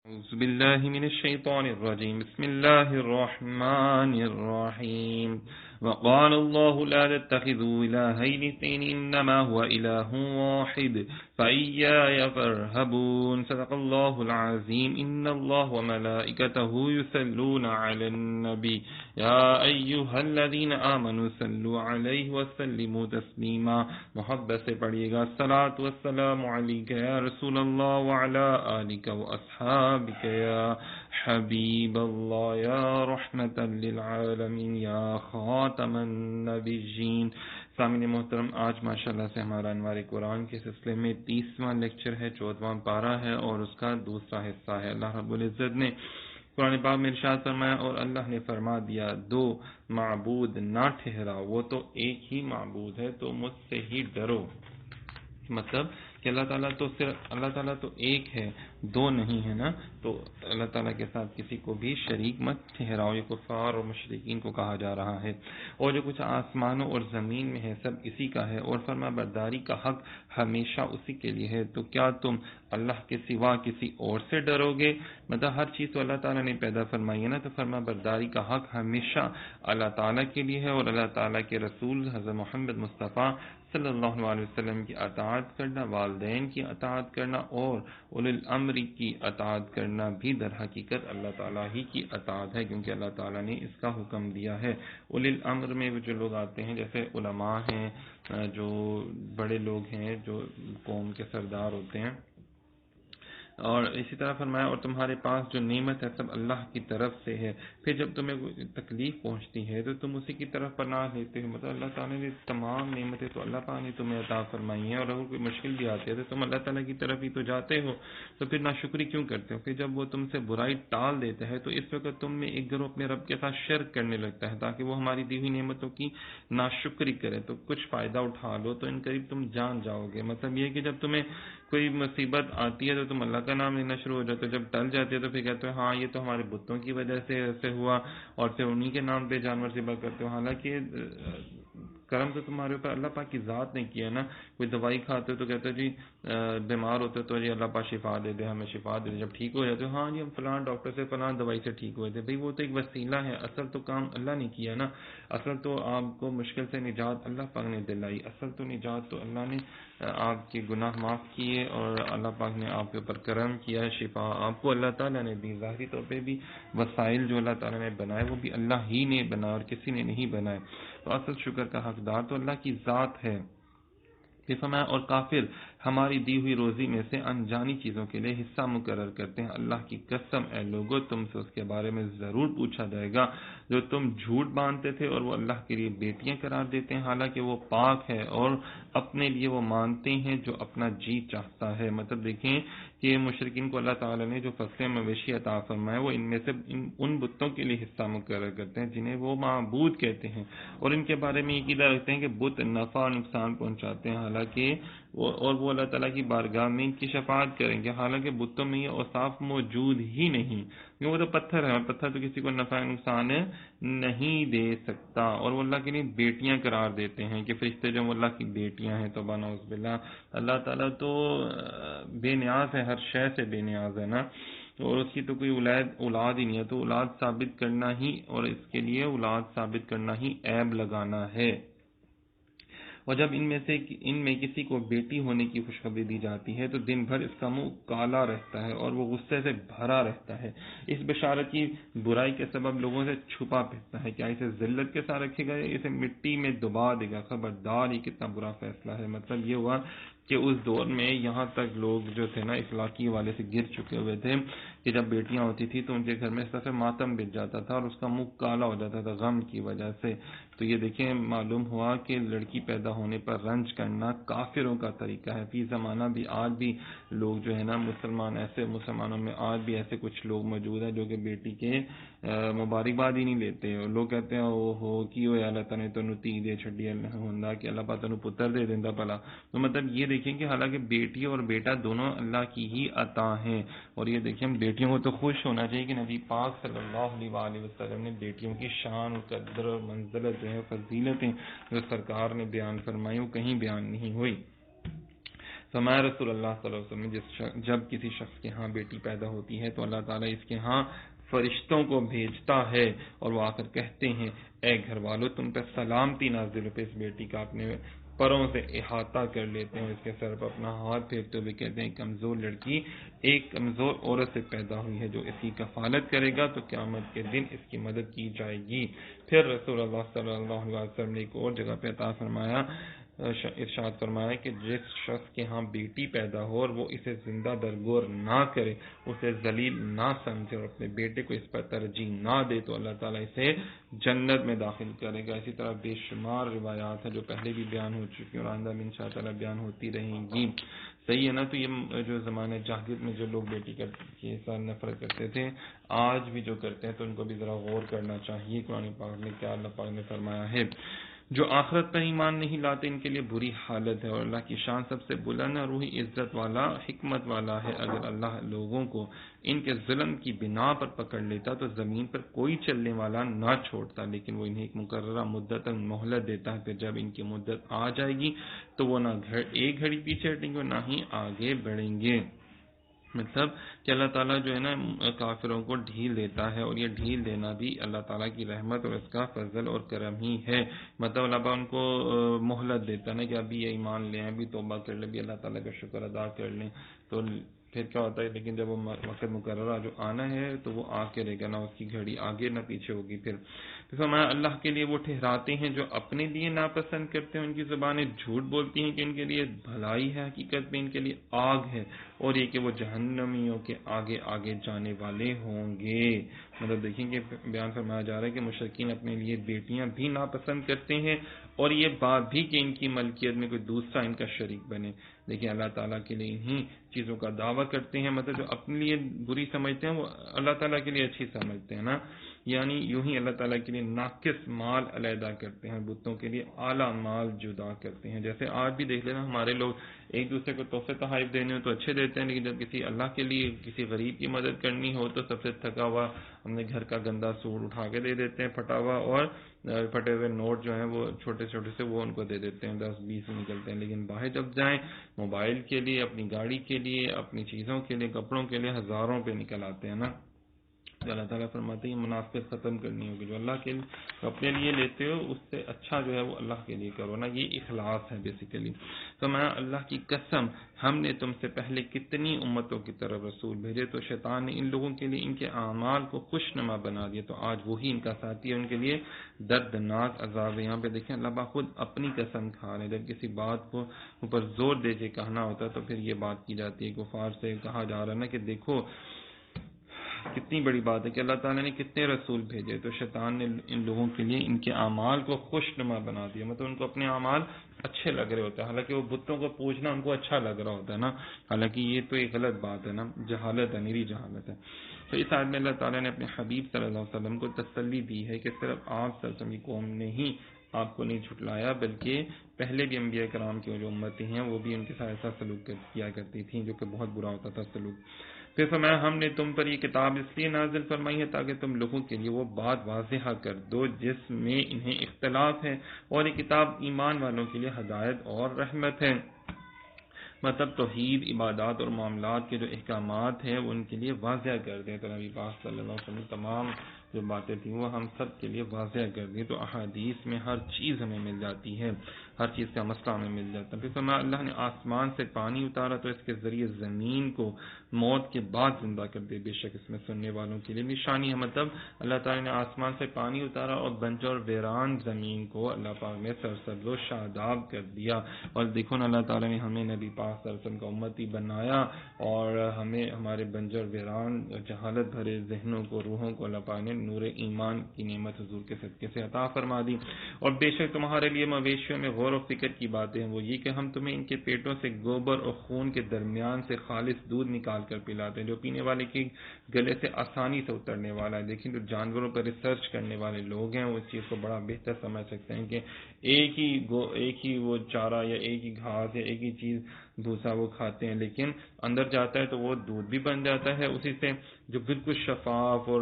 أعوذ بالله من الشيطان الرجيم بسم الله الرحمن الرحيم وقال الله لا تتخذوا إلهين اثنين إنما هو إله واحد فإياي فارهبون صدق الله العظيم إن الله وملائكته يصلون على النبي يا أيها الذين آمنوا صلوا عليه وسلموا تسليما محبت سے پڑھیے گا الصلاة والسلام عليك يا رسول الله وعلى آلك وأصحابك يا حبيب الله يا رحمة للعالمين يا خاتم النبيين. سامعین محترم، آج ماشاءاللہ سے ہمارا انوار قرآن کے سلسلے میں 30واں لیکچر ہے، 14واں پارہ ہے اور اس کا دوسرا حصہ ہے. اللہ رب العزت نے قرآن پاک میں ارشاد فرمایا اور اللہ نے فرما دیا دو معبود نہ ٹھہراؤ، وہ تو ایک ہی معبود ہے تو مجھ سے ہی ڈرو. مطلب کہ اللہ تعالیٰ تو ایک ہے، دو نہیں ہے نا، تو اللہ تعالیٰ کے ساتھ کسی کو بھی شریک مت ٹھہراؤ. یہ کفار اور مشرکین کو کہا جا رہا ہے. اور جو کچھ آسمانوں اور زمین میں ہے سب اسی کا ہے اور فرما برداری کا حق ہمیشہ اسی کے لیے ہے. تو کیا تم اللہ کے سوا کسی اور سے ڈرو گے؟ مطلب ہر چیز تو اللہ تعالیٰ نے پیدا فرمائی ہے نا، تو فرما برداری کا حق ہمیشہ اللہ تعالیٰ کے لیے ہے اور اللہ تعالیٰ کے رسول حضرت محمد مصطفیٰ صلی اللہ علیہ وسلم کی اطاعت کرنا، والدین کی اطاعت کرنا اور اولی الامر کی اطاعت کرنا بھی در حقیقت اللہ تعالیٰ ہی کی اطاعت ہے، کیونکہ اللہ تعالیٰ نے اس کا حکم دیا ہے. اولی الامر میں جو لوگ آتے ہیں جیسے علماء ہیں، جو بڑے لوگ ہیں، جو قوم کے سردار ہوتے ہیں. اور اسی طرح فرمایا اور تمہارے پاس جو نعمت ہے سب اللہ کی طرف سے ہے، پھر جب تمہیں کوئی تکلیف پہنچتی ہے تو تم اسی کی طرف پناہ لیتے ہو. مطلب اللہ تعالیٰ نے تمام نعمتیں تو اللہ پاک نے تمہیں عطا فرمائی ہیں، اور اگر کوئی مشکل بھی آتی ہے تو تم اللہ تعالیٰ کی طرف ہی تو جاتے ہو، تو پھر ناشکری کیوں کرتے ہو؟ پھر جب وہ تم سے برائی ٹال دیتا ہے تو اس وقت تم میں ایک گروہ اپنے رب کے ساتھ شرک کرنے لگتا ہے تاکہ وہ ہماری دی ہوئی نعمتوں کی ناشکری کرے. تو کچھ فائدہ اٹھا لو تو ان قریب تم جان جاؤ گے. مطلب یہ کہ جب تمہیں کوئی مصیبت آتی ہے تو تم اللہ کا نام لینا شروع ہو جاتے ہو، جب ٹل جاتی ہے تو پھر کہتے ہو ہاں یہ تو ہمارے بتوں کی وجہ سے ایسے ہوا، اور پھر انہی کے نام پہ جانور ذبح کرتے ہو. حالانکہ کرم تو تمہارے اوپر اللہ پاک کی ذات نے کیا نا. کوئی دوائی کھاتے ہو تو کہتے ہو جی بیمار ہوتے ہو تو جی اللہ پاک شفا دے دے، ہمیں شفا دے دے. جب ٹھیک ہو جاتے ہو ہاں جی ہم فلاں ڈاکٹر سے فلاں دوائی سے ٹھیک ہوئے تھے. بھئی وہ تو ایک وسیلہ ہے، اصل تو کام اللہ نے کیا نا. اصل تو آپ کو مشکل سے نجات اللہ پاک نے دلائی، اصل تو نجات تو اللہ نے آپ کے گناہ معاف کیے اور اللہ پاک نے آپ کے اوپر کرم کیا، شفا آپ کو اللہ تعالیٰ نے دی. ظاہری طور پہ بھی وسائل جو اللہ تعالیٰ نے بنائے وہ بھی اللہ ہی نے بنائے اور کسی نے نہیں بنائے. تو اصل شکر کا حقدار تو اللہ کی ذات ہے. پھر فرمایا اور کافر ہماری دی ہوئی روزی میں سے انجانی چیزوں کے لیے حصہ مقرر کرتے ہیں. اللہ کی قسم اے لوگو تم سے اس کے بارے میں ضرور پوچھا جائے گا جو تم جھوٹ باندھتے تھے اور وہ اللہ کے لیے بیٹیاں قرار دیتے ہیں حالانکہ وہ پاک ہے، اور اپنے لیے وہ مانتے ہیں جو اپنا جی چاہتا ہے. مطلب دیکھیں کہ مشرکین کو اللہ تعالیٰ نے جو فصلیں مویشی عطا فرمائے وہ ان میں سے ان بتوں کے لیے حصہ مقرر کرتے ہیں جنہیں وہ معبود کہتے ہیں، اور ان کے بارے میں یہ عقیدہ رکھتے ہیں کہ بت نفع اور نقصان پہنچاتے ہیں، حالانکہ وہ اللہ تعالیٰ کی بارگاہ میں ان کی شفاعت کریں گے. حالانکہ بتوں میں یہ اوصاف موجود ہی نہیں، کیونکہ وہ تو پتھر ہے اور پتھر تو کسی کو نفع نقصان نہیں دے سکتا. اور وہ اللہ کے لیے بیٹیاں قرار دیتے ہیں کہ فرشتے جو اللہ کی بیٹیاں ہیں. تو نعوذ باللہ، اللہ تعالیٰ تو بے نیاز ہے، ہر شے سے بے نیاز ہے نا، اور اس کی تو کوئی اولاد ہی نہیں ہے. تو اولاد ثابت کرنا ہی، اور اس کے لیے اولاد ثابت کرنا ہی عیب لگانا ہے. اور جب ان میں کسی کو بیٹی ہونے کی خوشخبری دی جاتی ہے تو دن بھر اس کا منہ کالا رہتا ہے اور وہ غصے سے بھرا رہتا ہے. اس بشارت کی برائی کے سبب لوگوں سے چھپا پھرتا ہے. کیا اسے ذلت کے ساتھ رکھے گا یا اسے مٹی میں دبا دے گا؟ خبردار یہ کتنا برا فیصلہ ہے. مطلب یہ ہوا کہ اس دور میں یہاں تک لوگ جو تھے نا اخلاقی والے سے گر چکے ہوئے تھے کہ جب بیٹیاں ہوتی تھی تو ان کے گھر میں اس طرح سے ماتم بچ جاتا تھا اور اس کا منہ کالا ہو جاتا تھا غم کی وجہ سے. تو یہ دیکھیں معلوم ہوا کہ لڑکی پیدا ہونے پر رنج کرنا کافروں کا طریقہ ہے. فی زمانہ بھی آج بھی لوگ جو ہے نا مسلمانوں میں آج بھی ایسے کچھ لوگ موجود ہیں جو کہ بیٹی کے مبارکباد ہی نہیں لیتے. لوگ کہتے ہیں او ہو کی ہویا اللہ تعالیٰ نے تو تی دے چھڈی ہوندا کہ اللہ پاک تینوں پتر دے دیندا بھلا. تو مطلب یہ دیکھیں کہ حالانکہ بیٹی اور بیٹا دونوں اللہ کی ہی عطا ہیں. اور یہ دیکھیں بیٹیوں کو تو خوش ہونا چاہیے کہ نبی پاک صلی اللہ علیہ وآلہ وسلم نے بیٹیوں کی شان اور قدر اور منزلت جو ہے فضیلتیں جو سرکار نے بیان فرمائی وہ کہیں بیان نہیں ہوئی. فرمایا رسول اللہ صلی اللہ علیہ وسلم جب کسی شخص کے ہاں بیٹی پیدا ہوتی ہے تو اللہ تعالیٰ اس کے ہاں فرشتوں کو بھیجتا ہے اور وہ آ کر کہتے ہیں اے گھر والو تم پہ سلامتی نازل ہو پہ اس بیٹی کا، اپنے پروں سے احاطہ کر لیتے ہیں، اس کے سر پر اپنا ہاتھ پھیرتے ہوئے کہتے ہیں کمزور لڑکی ایک کمزور عورت سے پیدا ہوئی ہے، جو اس کی کفالت کرے گا تو قیامت کے دن اس کی مدد کی جائے گی۔ پھر رسول اللہ صلی اللہ علیہ وسلم نے ایک اور جگہ پہ عطا فرمایا، ارشاد فرمایا کہ جس شخص کے ہاں بیٹی پیدا ہو اور وہ اسے زندہ درگور نہ کرے، اسے ذلیل نہ سمجھے اور اپنے بیٹے کو اس پر ترجیح نہ دے تو اللہ تعالیٰ اسے جنت میں داخل کرے گا۔ اسی طرح بے شمار روایات ہیں جو پہلے بھی بیان ہو چکی ہیں اور آئندہ بھی انشاء اللہ بیان ہوتی رہیں گی۔ صحیح ہے نا؟ تو یہ جو زمانے جاہلیت میں جو لوگ بیٹی کے ساتھ نفرت کرتے تھے، آج بھی جو کرتے ہیں تو ان کو بھی ذرا غور کرنا چاہیے قرآن پاک میں کیا اللہ پاک نے فرمایا ہے۔ جو آخرت پر ایمان نہیں لاتے ان کے لیے بری حالت ہے، اور اللہ کی شان سب سے بلند ہے، روحی عزت والا حکمت والا ہے۔ اگر اللہ لوگوں کو ان کے ظلم کی بنا پر پکڑ لیتا تو زمین پر کوئی چلنے والا نہ چھوڑتا، لیکن وہ انہیں ایک مقررہ مدت تک مہلت دیتا ہے، پھر جب ان کی مدت آ جائے گی تو وہ نہ ایک گھڑی پیچھے ہٹیں گے اور نہ ہی آگے بڑھیں گے۔ مطلب کہ اللہ تعالیٰ جو ہے نا کافروں کو ڈھیل دیتا ہے، اور یہ ڈھیل دینا بھی اللہ تعالیٰ کی رحمت اور اس کا فضل اور کرم ہی ہے۔ مطلب اللہ تعالیٰ ان کو مہلت دیتا ہے نا کہ ابھی یہ ایمان لیں، ابھی توبہ کر لیں، ابھی اللہ تعالیٰ کا شکر ادا کر لیں، تو پھر کیا ہوتا ہے، لیکن جب وہ وقت مقررہ جو آنا ہے تو وہ آ کے رہے گا، نہ اس کی گھڑی آگے نہ پیچھے ہوگی۔ پھر فرمایا اللہ کے لیے وہ ٹھہراتے ہیں جو اپنے لیے ناپسند کرتے ہیں، ان کی زبانیں جھوٹ بولتی ہیں کہ ان کے لیے بھلائی ہے، حقیقت میں ان کے لیے آگ ہے، اور یہ کہ وہ جہنمیوں کے آگے آگے جانے والے ہوں گے۔ مطلب دیکھیں کہ بیان فرمایا جا رہا ہے کہ مشرکین اپنے لیے بیٹیاں بھی ناپسند کرتے ہیں، اور یہ بات بھی کہ ان کی ملکیت میں کوئی دوسرا ان کا شریک بنے۔ دیکھیں اللہ تعالیٰ کے لیے انہی چیزوں کا دعویٰ کرتے ہیں، مطلب جو اپنے لیے بری سمجھتے ہیں وہ اللہ تعالیٰ کے لیے اچھی سمجھتے ہیں نا، یعنی یوں ہی اللہ تعالیٰ کے لیے ناقص مال علیحدہ کرتے ہیں، بتوں کے لیے اعلیٰ مال جدا کرتے ہیں۔ جیسے آج بھی دیکھ لینا ہمارے لوگ ایک دوسرے کو تحفے تحائف دینے ہو تو اچھے دیتے ہیں، لیکن جب کسی اللہ کے لیے کسی غریب کی مدد کرنی ہو تو سب سے تھکا ہوا اپنے گھر کا گندا سوٹ اٹھا کے دے دیتے ہیں پھٹا ہوا، اور پھٹے ہوئے نوٹ جو ہیں وہ چھوٹے چھوٹے سے وہ ان کو دے دیتے ہیں، 10-20 نکلتے ہیں، لیکن باہر جب جائیں موبائل کے لیے، اپنی گاڑی کے لیے، اپنی چیزوں کے لیے، کپڑوں کے لیے ہزاروں پہ نکل آتے ہیں نا۔ اللہ تعالیٰ فرماتے ہیں منافقت ختم کرنی ہوگی، جو اللہ کے اپنے لیے لیتے ہو اس سے اچھا جو ہے وہ اللہ کے لیے کرو نا، یہ اخلاص ہے بیسیکلی۔ تو میں اللہ کی قسم ہم نے تم سے پہلے کتنی امتوں کی طرف رسول بھیجے تو شیطان نے ان لوگوں کے لیے ان کے اعمال کو خوشنما بنا دیا، تو آج وہی ان کا ساتھی ہے، ان کے لیے دردناک عذاب ہے۔ یہاں پہ دیکھیں اللہ پاک خود اپنی قسم کھا رہے ہیں، جب کسی بات کو اوپر زور دے کے کہنا ہوتا ہے تو پھر یہ بات کی جاتی ہے۔ کفار سے کہا جا رہا ہے نا کہ دیکھو کتنی بڑی بات ہے کہ اللہ تعالیٰ نے کتنے رسول بھیجے، تو شیطان نے ان لوگوں کے لیے ان کے اعمال کو خوشنما بنا دیا، مطلب ان کو اپنے اعمال اچھے لگ رہے ہوتے ہیں، حالانکہ وہ بتوں کو پوجنا ان کو اچھا لگ رہا ہوتا ہے نا، حالانکہ یہ تو ایک غلط بات ہے نا، جہالت ہے، میری جہالت ہے۔ تو اس آیت میں اللہ تعالیٰ نے اپنے حبیب صلی اللہ علیہ وسلم کو تسلی دی ہے کہ صرف آپ صلی اللہ علیہ وسلم کی قوم نے ہی آپ کو نہیں جھٹلایا، بلکہ پہلے بھی انبیاء کرام کی جو امتیں ہیں وہ بھی ان کے ساتھ ایسا سلوک کیا کرتی تھیں جو کہ بہت برا ہوتا تھا سلوک۔ پھر فرمایا ہم نے تم پر یہ کتاب اس لیے نازل فرمائی ہے تاکہ تم لوگوں کے لیے وہ بات واضح کر دو جس میں انہیں اختلاف ہے، اور یہ کتاب ایمان والوں کے لیے ہدایت اور رحمت ہے۔ مطلب توحید، عبادات اور معاملات کے جو احکامات ہیں وہ ان کے لیے واضح کر دیں، تو نبی پاک صلی اللہ علیہ وسلم تمام جو باتیں تھیں وہ ہم سب کے لیے واضح کر دیں، تو احادیث میں ہر چیز ہمیں مل جاتی ہے، ہر چیز کا مسئلہ ہمیں مل جاتا ہے۔ پھر فرمایا اللہ نے آسمان سے پانی اتارا تو اس کے ذریعے زمین کو موت کے بعد زندہ کر دے، بے شک اس میں سننے والوں کے لیے نشانی ہے۔ مطلب اللہ تعالیٰ نے آسمان سے پانی اتارا اور بنجر ویران زمین کو اللہ پاک نے سرسبز و شاداب کر دیا، اور دیکھو نا اللہ تعالیٰ نے ہمیں نبی پاک صلی اللہ علیہ وسلم کا امتی بنایا، اور ہمیں ہمارے بنجر ویران جہالت بھرے ذہنوں کو، روحوں کو اللہ پاک نے نور ایمان کی نعمت حضور کے صدقے سے عطا فرما دی۔ اور بے شک تمہارے لیے مویشیوں میں غور و فکر کی باتیں ہیں، وہ یہ کہ ہم تمہیں ان کے پیٹوں سے گوبر اور خون کے درمیان سے خالص دودھ نکال کر پلاتے ہیں جو پینے والے کے گلے سے آسانی سے اترنے والا ہے۔ لیکن جو جانوروں پر ریسرچ کرنے والے لوگ ہیں وہ اس چیز کو بڑا بہتر سمجھ سکتے ہیں کہ ایک ہی وہ چارہ یا ایک ہی گھاس یا ایک ہی چیز بھوسا وہ کھاتے ہیں، لیکن اندر جاتا ہے تو وہ دودھ بھی بن جاتا ہے اسی سے، جو بالکل شفاف اور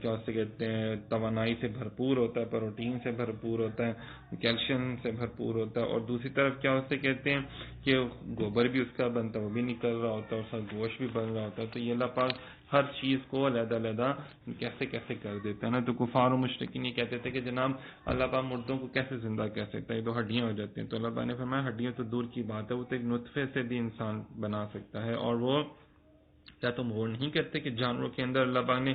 کیا اسے کہتے ہیں توانائی سے بھرپور ہوتا ہے، پروٹین سے بھرپور ہوتا ہے، کیلشیم سے بھرپور ہوتا ہے۔ اور دوسری طرف کیا اسے کہتے ہیں کہ گوبر بھی اس کا بنتا ہے، وہ بھی نکل رہا ہوتا ہے، اس کا گوشت بھی بن رہا ہوتا ہے۔ تو یہ اللہ پاک ہر چیز کو علیحدہ علیحدہ کیسے کیسے کر دیتا ہے نا۔ تو کفار و مشرکین یہ کہتے تھے کہ جناب اللہ پاک مردوں کو کیسے زندہ کر سکتا ہے، یہ تو ہڈیاں ہو جاتی ہیں۔ تو اللہ پاک نے فرمایا ہڈیاں تو دور کی بات ہے، وہ تو ایک نطفے سے بھی انسان بنا سکتا ہے۔ اور وہ کیا تم غور نہیں کرتے کہ جانوروں کے اندر اللہ پاک نے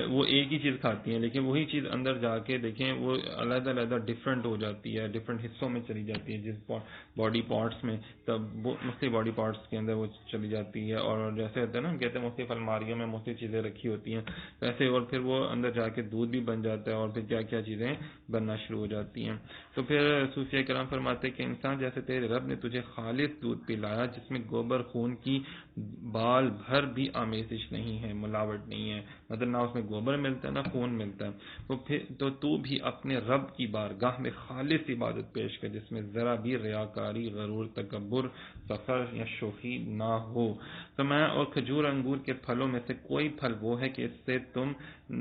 وہ ایک ہی چیز کھاتی ہیں، لیکن وہی چیز اندر جا کے دیکھیں وہ علیحدہ علیحدہ ڈفرینٹ ہو جاتی ہے، ڈفرینٹ حصوں میں چلی جاتی ہے، جس باڈی پارٹس میں، تب وہ مختلف باڈی پارٹس کے اندر وہ چلی جاتی ہے۔ اور جیسے ہوتا ہے نا، ہم کہتے ہیں مختلف الماریوں میں مختلف چیزیں رکھی ہوتی ہیں ویسے، اور پھر وہ اندر جا کے دودھ بھی بن جاتا ہے، اور پھر کیا کیا چیزیں بننا شروع ہو جاتی ہیں۔ تو پھر صوفیہ کرام فرماتے ہیں کہ انسان جیسے تیرے رب نے تجھے خالص دودھ پلایا جس میں گوبر خون کی بال بھر بھی آمیزش نہیں ہے، ملاوٹ نہیں ہے، مطلب نہ اس میں گوبر ملتا ہے نہ خون ملتا ہے، تو بھی اپنے رب کی بارگاہ میں خالص عبادت پیش کر جس میں ذرا بھی ریاکاری، غرور، تکبر، فخر یا شوخی نہ ہو۔ تو میں اور کھجور انگور کے پھلوں میں سے کوئی پھل وہ ہے کہ اس سے تم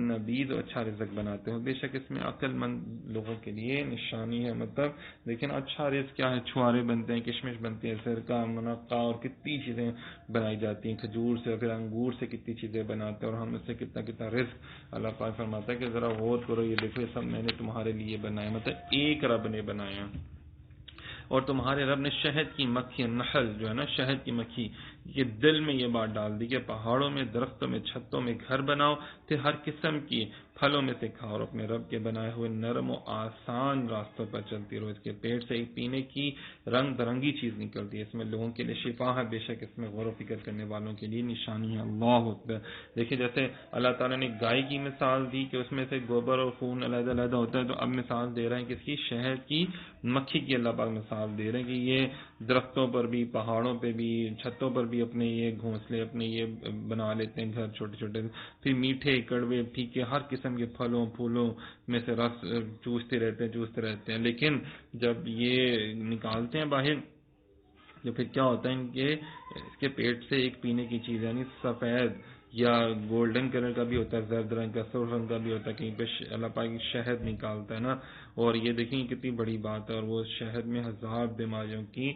نبید اور اچھا رزق بناتے ہو، بے شک اس میں عقل مند لوگوں کے لیے نشانی ہے۔ مطلب لیکن اچھا رزق کیا ہے، چھوارے بنتے ہیں، کشمش بنتی ہے، سرکہ، منقع اور کتنی چیزیں بنائی جاتی ہیں، کھجور سے پھر انگور سے کتنی چیزیں بناتے ہیں، اور ہم اس سے کتنا کتنا رزق اللہ پاک فرماتا ہے کہ ذرا غور کرو، یہ دیکھو یہ سب میں نے تمہارے لیے بنایا، مطلب ایک رب نے بنایا۔ اور تمہارے رب نے شہد کی مکھی، نحل جو ہے نا شہد کی مکھی، یہ دل میں یہ بات ڈال دی کہ پہاڑوں میں، درختوں میں، چھتوں میں گھر بناؤ، پھر ہر قسم کی پھلوں میں سے کھاؤ، اور اپنے رب کے بنائے ہوئے نرم و آسان راستوں پر چلتی رہو۔ اس کے پیٹ سے ایک پینے کی رنگ برنگی چیز نکلتی ہے، اس میں لوگوں کے لیے شفا ہے، بے شک اس میں غور و فکر کرنے والوں کے لیے نشانی ہے۔ اللہ اکبر۔ دیکھیں جیسے اللہ تعالیٰ نے گائے کی مثال دی کہ اس میں سے گوبر اور خون علیحدہ علیحدہ ہوتا ہے، تو اب مثال دے رہے ہیں کس کی، شہد کی مکھی کی اللہ پاک مثال دے رہے ہیں کہ یہ درختوں پر بھی، پہاڑوں پہ بھی، چھتوں پر بھی اپنے یہ گھونسلے، اپنے یہ بنا لیتے ہیں گھر چھوٹے چھوٹے، پھر میٹھے، کڑوے، پھیکے، ہر قسم کے پھلوں پھولوں میں سے رس چوستے رہتے ہیں، لیکن جب یہ نکالتے ہیں باہر تو پھر کیا ہوتا ہے کہ اس کے پیٹ سے ایک پینے کی چیز یعنی سفید یا گولڈن کلر کا بھی ہوتا ہے، زرد رنگ کا، سرخ رنگ کا بھی ہوتا ہے، کہیں پہ اللہ پاک شہد نکالتا ہے نا۔ اور یہ دیکھیں کتنی بڑی بات ہے، اور وہ شہد میں ہزار بیماریوں کی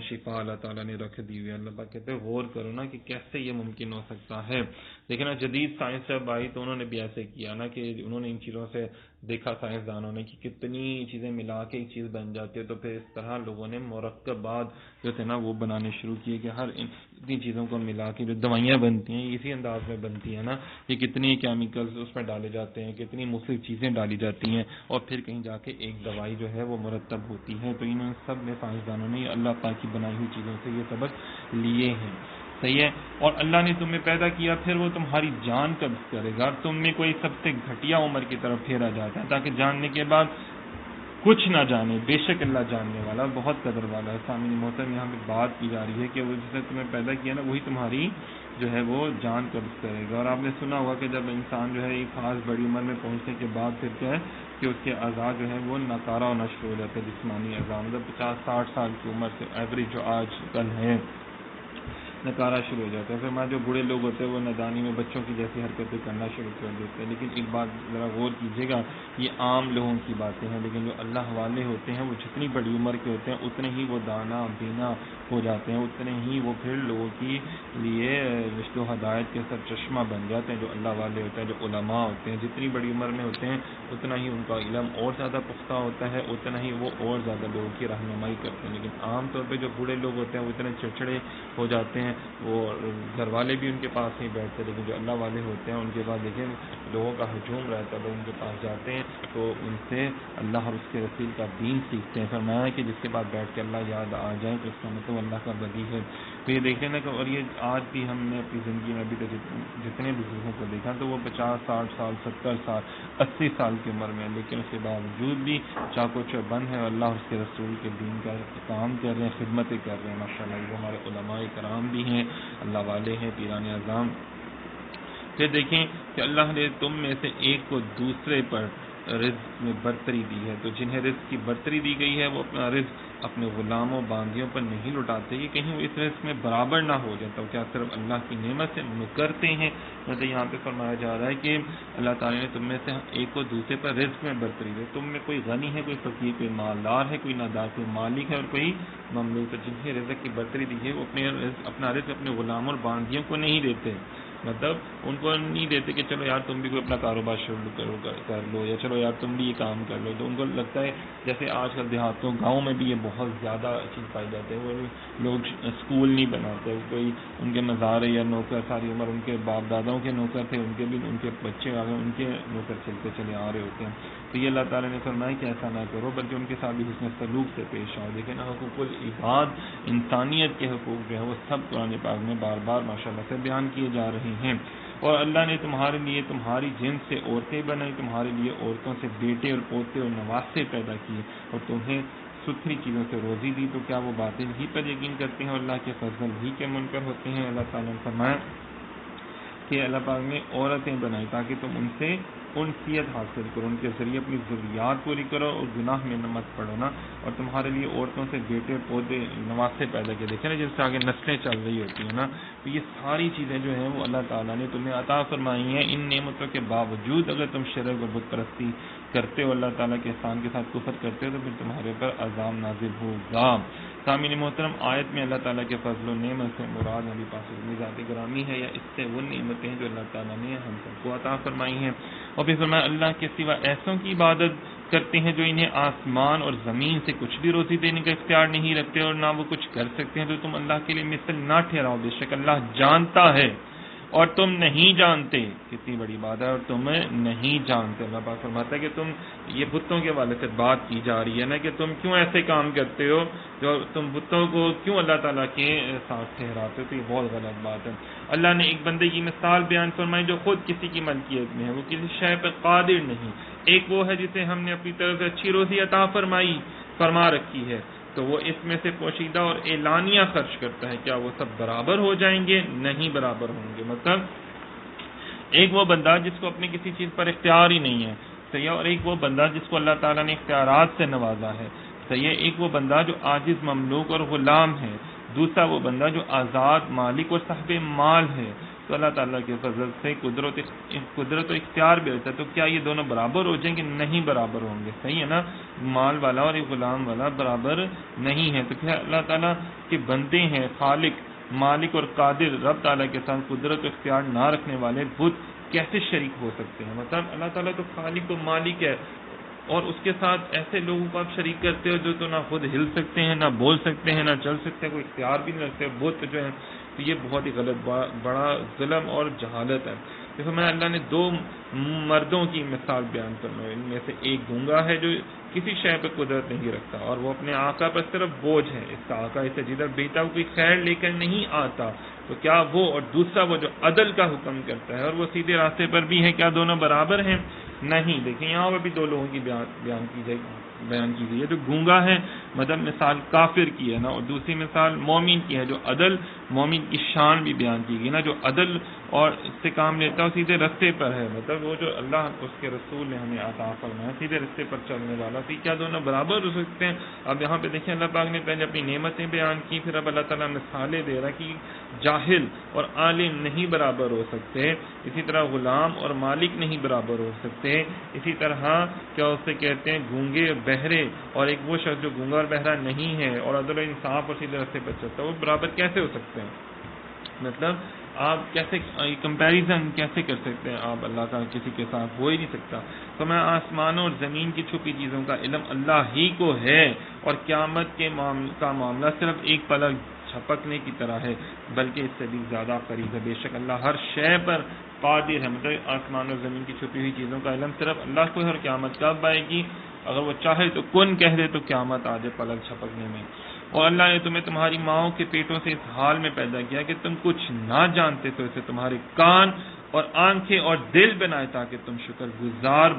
شفا اللہ تعالیٰ نے رکھ دی ہوئی ہے۔ اللہ پاک کہتے ہیں غور کرو نا کہ کیسے یہ ممکن ہو سکتا ہے۔ لیکن جدید سائنس جب آئی تو انہوں نے بھی ایسے کیا نا کہ انہوں نے ان چیزوں سے دیکھا، سائنسدانوں نے، کہ کتنی چیزیں ملا کے ایک چیز بن جاتی ہے، تو پھر اس طرح لوگوں نے مرکبات جو تھے نا وہ بنانے شروع کیے کہ ہر اتنی چیزوں کو ملا کے جو دوائیاں بنتی ہیں اسی انداز میں بنتی ہیں نا، کہ کتنی کیمیکلز اس میں ڈالے جاتے ہیں، کتنی مختلف چیزیں ڈالی جاتی ہیں، اور پھر کہیں جا کے ایک دوائی جو ہے وہ مرتب ہوتی ہے۔ تو انہوں سب نے سائنسدانوں نے اللہ پاک کی بنائی ہوئی چیزوں سے یہ سبق لیے ہیں، صحیح ہے۔ اور اللہ نے تمہیں پیدا کیا، پھر وہ تمہاری جان قبض کرے گا، تم میں کوئی سب سے گھٹیا عمر کی طرف پھیرا جاتا ہے تاکہ جاننے کے بعد کچھ نہ جانے، بے شک اللہ جاننے والا، بہت قدر والا ہے۔ سامعین محترم، یہاں پہ بات کی جا رہی ہے کہ وہ جس نے تمہیں پیدا کیا نا وہی تمہاری جو ہے وہ جان قبض کرے گا۔ اور آپ نے سنا ہوگا کہ جب انسان جو ہے ایک خاص بڑی عمر میں پہنچنے کے بعد پھر کیا ہے کہ اس کے اعضاء جو ہے وہ ناکارہ ہونا شروع ہو جاتے ہیں، جسمانی اعضاء، مطلب 50-60 سال کی عمر سے ایوریج جو آج کل ہے نکارا شروع ہو جاتا ہے۔ پھر جو بوڑھے لوگ ہوتے ہیں وہ نادانی میں بچوں کی جیسی حرکتیں کرنا شروع کر دیتے ہیں۔ لیکن ایک بات ذرا غور کیجیے گا، یہ عام لوگوں کی باتیں ہیں، لیکن جو اللہ والے ہوتے ہیں وہ جتنی بڑی عمر کے ہوتے ہیں اتنے ہی وہ دانا بینا ہو جاتے ہیں، اتنے ہی وہ پھر لوگوں کی لیے رشد و ہدایت کے سر چشمہ بن جاتے ہیں۔ جو اللہ والے ہوتے ہیں، جو علماء ہوتے ہیں، جتنی بڑی عمر میں ہوتے ہیں اتنا ہی ان کا علم اور زیادہ پختہ ہوتا ہے، اتنا ہی وہ اور زیادہ لوگوں کی رہنمائی کرتے ہیں۔ لیکن عام طور پہ جو بوڑھے لوگ ہوتے ہیں وہ اتنے چڑچڑے ہو جاتے ہیں، وہ گھر والے بھی ان کے پاس نہیں بیٹھتے، لیکن جو اللہ والے ہوتے ہیں ان کے پاس دیکھیں لوگوں کا ہجوم رہتا ہے، لوگ ان کے پاس جاتے ہیں تو ان سے اللہ اور اس کے رسول کا دین سیکھتے ہیں۔ فرمایا کہ جس کے بعد بیٹھ کے اللہ یاد آ جائے تو اس کا مطلب اللہ کا ولی ہے۔ تو یہ دیکھ لینا کہ اور یہ آج بھی ہم نے اپنی زندگی میں ابھی تک جتنے بزرگوں کو دیکھا تو وہ 50-60 سال 70 سال 80 سال کی عمر میں، لیکن اس کے باوجود بھی چاقو چوبند ہے، اللہ اور اس کے رسول کے دین کا کام کر رہے ہیں، خدمتیں کر رہے ہیں۔ ماشاء اللہ وہ ہمارے علماء کرام بھی ہیں، اللہ والے ہیں، پیران اعظام۔ پھر دیکھیں کہ اللہ نے تم میں سے ایک کو دوسرے پر رزق میں برتری دی ہے، تو جنہیں رزق کی برتری دی گئی ہے وہ اپنا رزق اپنے غلاموں باندیوں پر نہیں لٹاتے کہ کہیں وہ اس رزق میں برابر نہ ہو جاتا، کیا صرف اللہ کی نعمت سے مکرتے ہیں۔ مطلب یہاں پہ فرمایا جا رہا ہے کہ اللہ تعالیٰ نے تم میں سے ایک کو دوسرے پر رزق میں برتری دی، تم میں کوئی غنی ہے، کوئی فقیر، کوئی مالدار ہے، کوئی نادار، کوئی مالک ہے اور کوئی مملوک ہے۔ جنہیں رزق کی برتری دی ہے وہ اپنا رزق اپنے غلاموں اور باندیوں کو نہیں دیتے، مطلب ان کو نہیں دیتے کہ چلو یار تم بھی کوئی اپنا کاروبار شروع کر لو، یا چلو یار تم بھی یہ کام کر لو۔ تو ان کو لگتا ہے جیسے آج کل دیہاتوں گاؤں میں بھی یہ بہت زیادہ چیز پائی جاتی ہے، وہ لوگ اسکول نہیں بناتے، کوئی ان کے مزار یا نوکر ساری عمر ان کے باپ داداؤں کے نوکر تھے، ان کے بھی ان کے بچے آ گئے ان کے نوکر چلتے چلے آ رہے ہوتے ہیں۔ تو یہ اللہ تعالیٰ نے فرمایا کہ ایسا نہ کرو، بلکہ ان کے ساتھ بھی حسن سلوک سے پیش آؤ۔ دیکھیں نا، حقوق العباد، انسانیت کے حقوق جو ہیں وہ سب قرآن پاک میں بار بار ماشاءاللہ سے بیان کیے جا رہے ہیں۔ اور اللہ نے تمہارے لیے تمہاری جنس سے عورتیں بنائی، تمہارے لیے عورتوں سے بیٹے اور پوتے اور نواسے پیدا کیے، اور تمہیں ستھری چیزوں سے روزی دی، تو کیا وہ باطل ہی پر یقین کرتے ہیں اور اللہ کے فضل ہی کے منکر ہوتے ہیں۔ اللہ تعالیٰ نے فرمایا کہ اللہ پاک نے عورتیں بنائی تاکہ تم ان سے انسیت حاصل کرو، ان کے ذریعے اپنی ضروریات پوری کرو اور گناہ میں مت پڑو نا، اور تمہارے لیے عورتوں سے بیٹے پودے نواسے پیدا کیے۔ دیکھیں نا جس سے آگے نسلیں چل رہی ہوتی ہیں نا، تو یہ ساری چیزیں جو ہیں وہ اللہ تعالیٰ نے تمہیں عطا فرمائی ہیں۔ ان نعمتوں کے باوجود اگر تم شرک اور بت پرستی کرتے ہو، اللہ تعالیٰ کے احسان کے ساتھ کفر کرتے ہو، تو پھر تمہارے پر عذاب نازل ہوگا۔ سامعین محترم، آیت میں اللہ تعالیٰ کے فضل و نعمت سے مراد نبی پاک صلی اللہ علیہ وسلم ذات گرامی ہے، یا اس سے وہ نعمتیں ہیں جو اللہ تعالیٰ نے ہم سب کو عطا فرمائی ہیں۔ اور پھر فرمایا اللہ کے سوا ایسوں کی عبادت کرتے ہیں جو انہیں آسمان اور زمین سے کچھ بھی روزی دینے کا اختیار نہیں رکھتے اور نہ وہ کچھ کر سکتے ہیں، تو تم اللہ کے لیے مثل نہ ٹھہراؤ، بے شک اللہ جانتا ہے اور تم نہیں جانتے۔ کتنی بڑی بات ہے، اور تم نہیں جانتے۔ اللہ پاک فرماتا ہے کہ تم، یہ بتوں کے والے سے بات کی جا رہی ہے نا کہ تم کیوں ایسے کام کرتے ہو، جو تم بتوں کو کیوں اللہ تعالیٰ کے ساتھ ٹھہراتے ہو، تو یہ بہت غلط بات ہے۔ اللہ نے ایک بندے کی مثال بیان فرمائی جو خود کسی کی ملکیت میں ہے، وہ کسی شے پر قادر نہیں۔ ایک وہ ہے جسے ہم نے اپنی طرف سے اچھی روزی عطا فرما رکھی ہے، تو وہ اس میں سے پوشیدہ اور اعلانیہ خرچ کرتا ہے، کیا وہ سب برابر ہو جائیں گے؟ نہیں برابر ہوں گے۔ مطلب ایک وہ بندہ جس کو اپنی کسی چیز پر اختیار ہی نہیں ہے، صحیح، اور ایک وہ بندہ جس کو اللہ تعالیٰ نے اختیارات سے نوازا ہے، صحیح، ایک وہ بندہ جو عاجز، مملوک اور غلام ہے، دوسرا وہ بندہ جو آزاد، مالک اور صاحب مال ہے۔ تو اللہ تعالیٰ کے فضل سے قدرت و اختیار بھی ہوتا ہے، تو کیا یہ دونوں برابر ہو جائیں گے؟ نہیں برابر ہوں گے، صحیح ہے نا، مال والا اور ایک غلام والا برابر نہیں ہے۔ تو کیا اللہ تعالیٰ کے بندے ہیں خالق، مالک اور قادر، رب تعالیٰ کے ساتھ قدرت و اختیار نہ رکھنے والے بت کیسے شریک ہو سکتے ہیں؟ مطلب اللہ تعالیٰ تو خالق و مالک ہے، اور اس کے ساتھ ایسے لوگوں کو آپ شریک کرتے ہو جو تو نہ خود ہل سکتے ہیں، نہ بول سکتے ہیں، نہ چل سکتے ہیں، کوئی اختیار بھی نہیں رکھتے، بت جو ہے، تو یہ بہت ہی غلط، بڑا ظلم اور جہالت ہے۔ دیکھو میں اللہ نے دو مردوں کی مثال بیان فرمائی، ان میں سے ایک گونگا ہے جو کسی شے پہ قدرت نہیں رکھتا، اور وہ اپنے آقا پر صرف بوجھ ہے، اس کا آقا اسے جدھر بھیجتا وہ کوئی خیر لے کر نہیں آتا، تو کیا وہ اور دوسرا وہ جو عدل کا حکم کرتا ہے اور وہ سیدھے راستے پر بھی ہے، کیا دونوں برابر ہیں؟ نہیں۔ دیکھیں یہاں پر بھی دو لوگوں کی بیان کی گئی ہے، جو گونگا ہے مطلب مثال کافر کی ہے نا، اور دوسری مثال مومن کی ہے، جو عدل، مومن کی شان بھی بیان کی گئی نا، جو عدل اور اس سے کام لیتا ہے سیدھے رستے پر ہے، مطلب وہ جو اللہ اس کے رسول نے ہمیں عطا فرمایا سیدھے رستے پر چلنے والا، تو کیا دونوں برابر ہو سکتے ہیں؟ اب یہاں پہ دیکھیں اللہ پاک نے پہلے اپنی نعمتیں بیان کی، پھر اب اللہ تعالیٰ مثالیں دے رہا کہ جاہل اور عالم نہیں برابر ہو سکتے، اسی طرح غلام اور مالک نہیں برابر ہو سکتے، اسی طرح کیا اسے کہتے ہیں گونگے بہرے، اور ایک وہ شخص جو گونگا اور بہرا نہیں ہے اور عدل و انصاف اور سیدھے راستے پر چلتا ہے، وہ برابر کیسے ہو سکتے ہیں؟ مطلب آپ کیسے کمپیریزن کیسے کر سکتے ہیں؟ آپ اللہ کا کسی کے ساتھ ہو ہی نہیں سکتا۔ تو میں آسمانوں اور زمین کی چھپی چیزوں کا علم اللہ ہی کو ہے، اور قیامت کا معاملہ صرف ایک پلک جھپکنے کی طرح ہے، بلکہ اس سے بھی زیادہ قریب ہے۔ بے شک اللہ ہر شے پر قادر ہے، مطلب آسمان اور زمین کی چھپی ہوئی چیزوں کا علم صرف اللہ کو ہے، اور قیامت کب آئے گی؟ اگر وہ چاہے تو کن کہہ دے تو قیامت آ جائے پلک جھپکنے میں۔ اور اللہ نے تمہیں تمہاری ماؤں کے پیٹوں سے اس حال میں پیدا کیا کہ تم کچھ نہ جانتے، تو اسے تمہارے کان اور آنکھیں اور دل بنائے تاکہ تم شکر گزار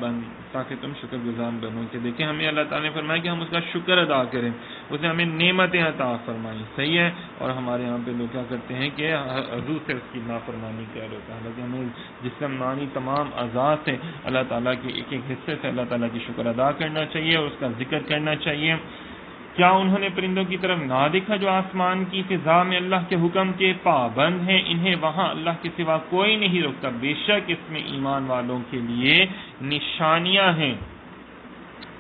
بنو۔ کہ دیکھیں ہمیں اللہ تعالیٰ نے فرمایا کہ ہم اس کا شکر ادا کریں، اس نے ہمیں نعمتیں عطا فرمائی، صحیح ہے، اور ہمارے یہاں پہ لوگ کیا کرتے ہیں کہ حضور سے اس کی نافرمانی کر رہے ہوتا ہے، حالانکہ ہمیں جسمانی تمام اعضاء سے اللہ تعالیٰ کے ایک ایک حصے سے اللہ تعالیٰ کی شکر ادا کرنا چاہیے اور اس کا ذکر کرنا چاہیے۔ کیا انہوں نے پرندوں کی طرف نہ دیکھا جو آسمان کی فضا میں اللہ کے حکم کے پابند ہیں، انہیں وہاں اللہ کے سوا کوئی نہیں روکتا، بے شک اس میں ایمان والوں کے لیے نشانیاں ہیں۔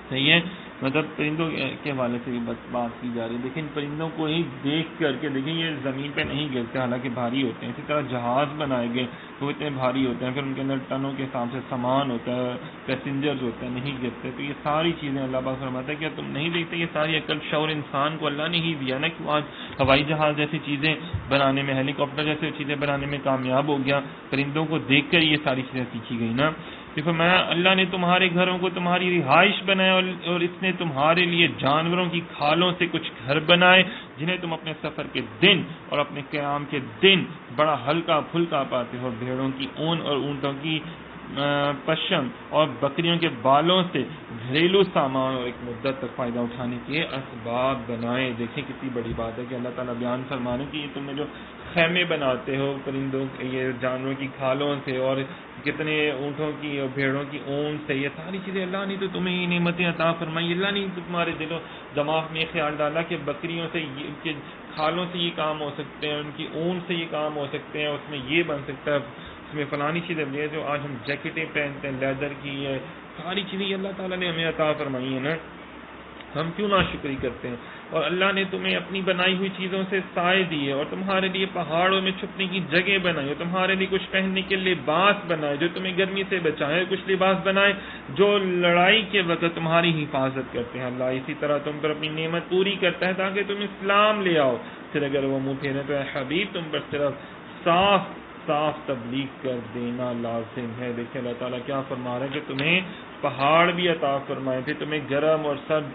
صحیح ہے، مطلب پرندوں کے حوالے سے بھی بات کی جا رہی ہے۔ لیکن پرندوں کو ہی دیکھ کر کے دیکھیں، یہ زمین پہ نہیں گرتے، حالانکہ بھاری ہوتے ہیں۔ اسی طرح جہاز بنائے گئے وہ اتنے بھاری ہوتے ہیں، پھر ان کے اندر ٹنوں کے حساب سے سامان ہوتا ہے، پیسنجرز ہوتے ہیں، نہیں گرتے۔ تو یہ ساری چیزیں اللہ پاک فرماتا ہے کیا تم نہیں دیکھتے؟ یہ ساری عقل شعور انسان کو اللہ نے ہی دیا نا، کہ آج ہوائی جہاز جیسی چیزیں بنانے میں، ہیلی کاپٹر جیسی چیزیں بنانے میں کامیاب ہو گیا، پرندوں کو دیکھ کر یہ ساری چیزیں سیکھی گئی نا۔ فرمایا اللہ نے تمہارے گھروں کو تمہاری رہائش بنایا، اور اس نے تمہارے لیے جانوروں کی کھالوں سے کچھ گھر بنائے جنہیں تم اپنے سفر کے دن اور اپنے قیام کے دن بڑا ہلکا پھلکا پاتے ہو۔ بھیڑوں کی اون اور اونٹوں کی پشم اور بکریوں کے بالوں سے گھریلو سامان اور ایک مدت تک فائدہ اٹھانے کے اسباب بنائے۔ دیکھیں کتنی بڑی بات ہے کہ اللہ تعالیٰ بیان فرمانے کہ یہ تم نے جو خیمے بناتے ہو پرندوں یہ جانوروں کی کھالوں سے اور کتنے اونٹوں کی اور بھیڑوں کی اون سے، یہ ساری چیزیں اللہ نے تو تمہیں یہ نعمتیں عطا فرمائی۔ اللہ نے تمہارے دل و دماغ میں خیال ڈالا کہ بکریوں سے ان کے کھالوں سے یہ کام ہو سکتے ہیں، ان کی اون سے یہ کام ہو سکتے ہیں، اس میں یہ بن سکتا ہے، اس میں فلانی چیزیں بھی ہے جو آج ہم جیکٹیں پہنتے ہیں لیدر کی، ہے ساری چیزیں اللہ تعالیٰ نے ہمیں عطا فرمائی ہیں نا، ہم کیوں ناشکری کرتے ہیں؟ اور اللہ نے تمہیں اپنی بنائی ہوئی چیزوں سے سائے دیے، اور تمہارے لیے پہاڑوں میں چھپنے کی جگہ بنائی، اور تمہارے لیے کچھ پہننے کے لباس بنائے جو تمہیں گرمی سے بچائے، کچھ لباس بنائے جو لڑائی کے وقت تمہاری حفاظت کرتے ہیں۔ اللہ اسی طرح تم پر اپنی نعمت پوری کرتا ہے تاکہ تم اسلام لے آؤ، پھر اگر وہ منہ پھیرے تو اے حبیب تم پر صرف صاف تبلیغ کر دینا لازم ہے۔ دیکھیں اللہ تعالیٰ کیا فرما رہے ہیں کہ تمہیں پہاڑ بھی عطا فرمائے تھے، تمہیں گرم اور سرد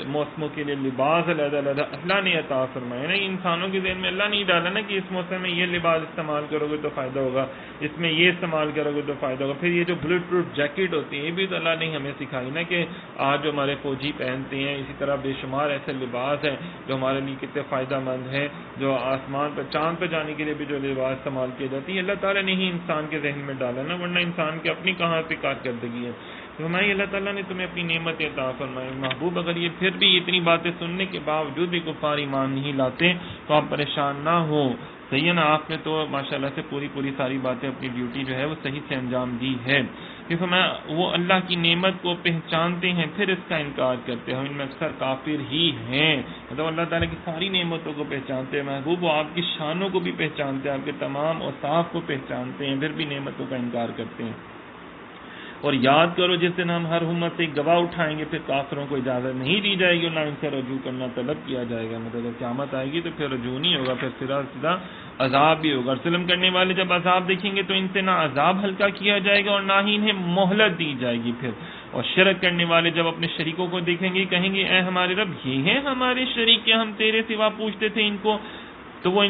موسموں کے لیے لباس علیحدہ اللہ نے عطا فرمائے نا۔ انسانوں کے ذہن میں اللہ نہیں ڈالا نا کہ اس موسم میں یہ لباس استعمال کرو گے تو فائدہ ہوگا، اس میں یہ استعمال کرو گے تو فائدہ ہوگا۔ پھر یہ جو بلٹ پروف جیکٹ ہوتی ہے یہ بھی تو اللہ نے ہمیں سکھائی نا کہ آج جو ہمارے فوجی پہنتے ہیں، اسی طرح بے شمار ایسے لباس ہیں جو ہمارے لیے کتنے فائدہ مند ہیں، جو آسمان پر چاند پہ جانے کے لیے بھی جو لباس استعمال کیے جاتے ہیں اللہ تعالیٰ نے ہی انسان کے ذہن میں ڈالا نا، ورنہ انسان کی اپنی کہاں پہ کارکردگی ہے۔ فرمائی اللہ تعالیٰ نے تمہیں اپنی نعمت عطا فرمائی۔ محبوب اگر یہ پھر بھی اتنی باتیں سننے کے باوجود بھی کفار ایمان نہیں لاتے تو آپ پریشان نہ ہو، صحیح ہے نا۔ آپ نے تو ماشاءاللہ سے پوری ساری باتیں اپنی ڈیوٹی جو ہے وہ صحیح سے انجام دی ہے۔ کہ فرمایا وہ اللہ کی نعمت کو پہچانتے ہیں پھر اس کا انکار کرتے ہیں، ان میں اکثر کافر ہی ہیں۔ مطلب اللہ تعالیٰ کی ساری نعمتوں کو پہچانتے ہیں، محبوب وہ آپ کی شانوں کو بھی پہچانتے ہیں، آپ کے تمام اوصاف کو پہچانتے ہیں، پھر بھی نعمتوں کا انکار کرتے ہیں۔ اور یاد کرو جس دن ہم ہر امت سے گواہ اٹھائیں گے پھر کافروں کو اجازت نہیں دی جائے گی اور نہ ان سے رجوع کرنا طلب کیا جائے گا۔ مطلب جب قیامت آئے گی تو پھر رجوع نہیں ہوگا، پھر سیدھا عذاب بھی ہوگا۔ اور ظلم کرنے والے جب عذاب دیکھیں گے تو ان سے نہ عذاب ہلکا کیا جائے گا اور نہ ہی انہیں مہلت دی جائے گی پھر۔ اور شرک کرنے والے جب اپنے شریکوں کو دیکھیں گے کہیں گے اے ہمارے رب یہ ہیں ہمارے شریک کہ ہم تیرے سوا پوچھتے تھے ان کو، تو وہ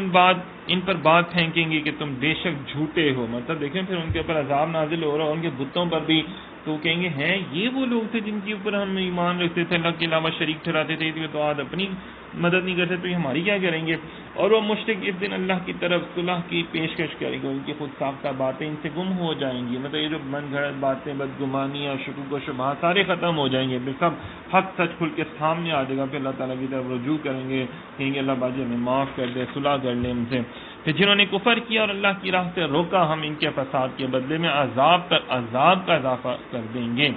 ان پر بات پھینکیں گے کہ تم بے شک جھوٹے ہو۔ مطلب دیکھیں پھر ان کے اوپر عذاب نازل ہو رہا ہے، ان کے بتوں پر بھی، تو کہیں گے ہیں یہ وہ لوگ تھے جن کے اوپر ہم ایمان رکھتے تھے، اللہ کے علاوہ شریک ٹھہراتے تھے، تو آج اپنی مدد نہیں کرتے تو یہ ہماری کیا کریں گے۔ اور وہ مشرک اس دن اللہ کی طرف صلح کی پیشکش کریں گے، ان کی خود ساختہ باتیں ان سے گم ہو جائیں گی۔ مطلب یہ جو من گھڑت باتیں، بدگمانیاں، شکوک و شبہات سارے ختم ہو جائیں گے، سب حق سچ کھل کے سامنے آ جائے گا۔ پھر اللہ تعالیٰ کی طرف رجوع کریں گے، کہیں گے اللہ باجی ہمیں معاف کر دے، صلح کر لے ہم سے۔ پھر جنہوں نے کفر کیا اور اللہ کی راہ سے روکا ہم ان کے فساد کے بدلے میں عذاب پر عذاب کا اضافہ کر دیں گے۔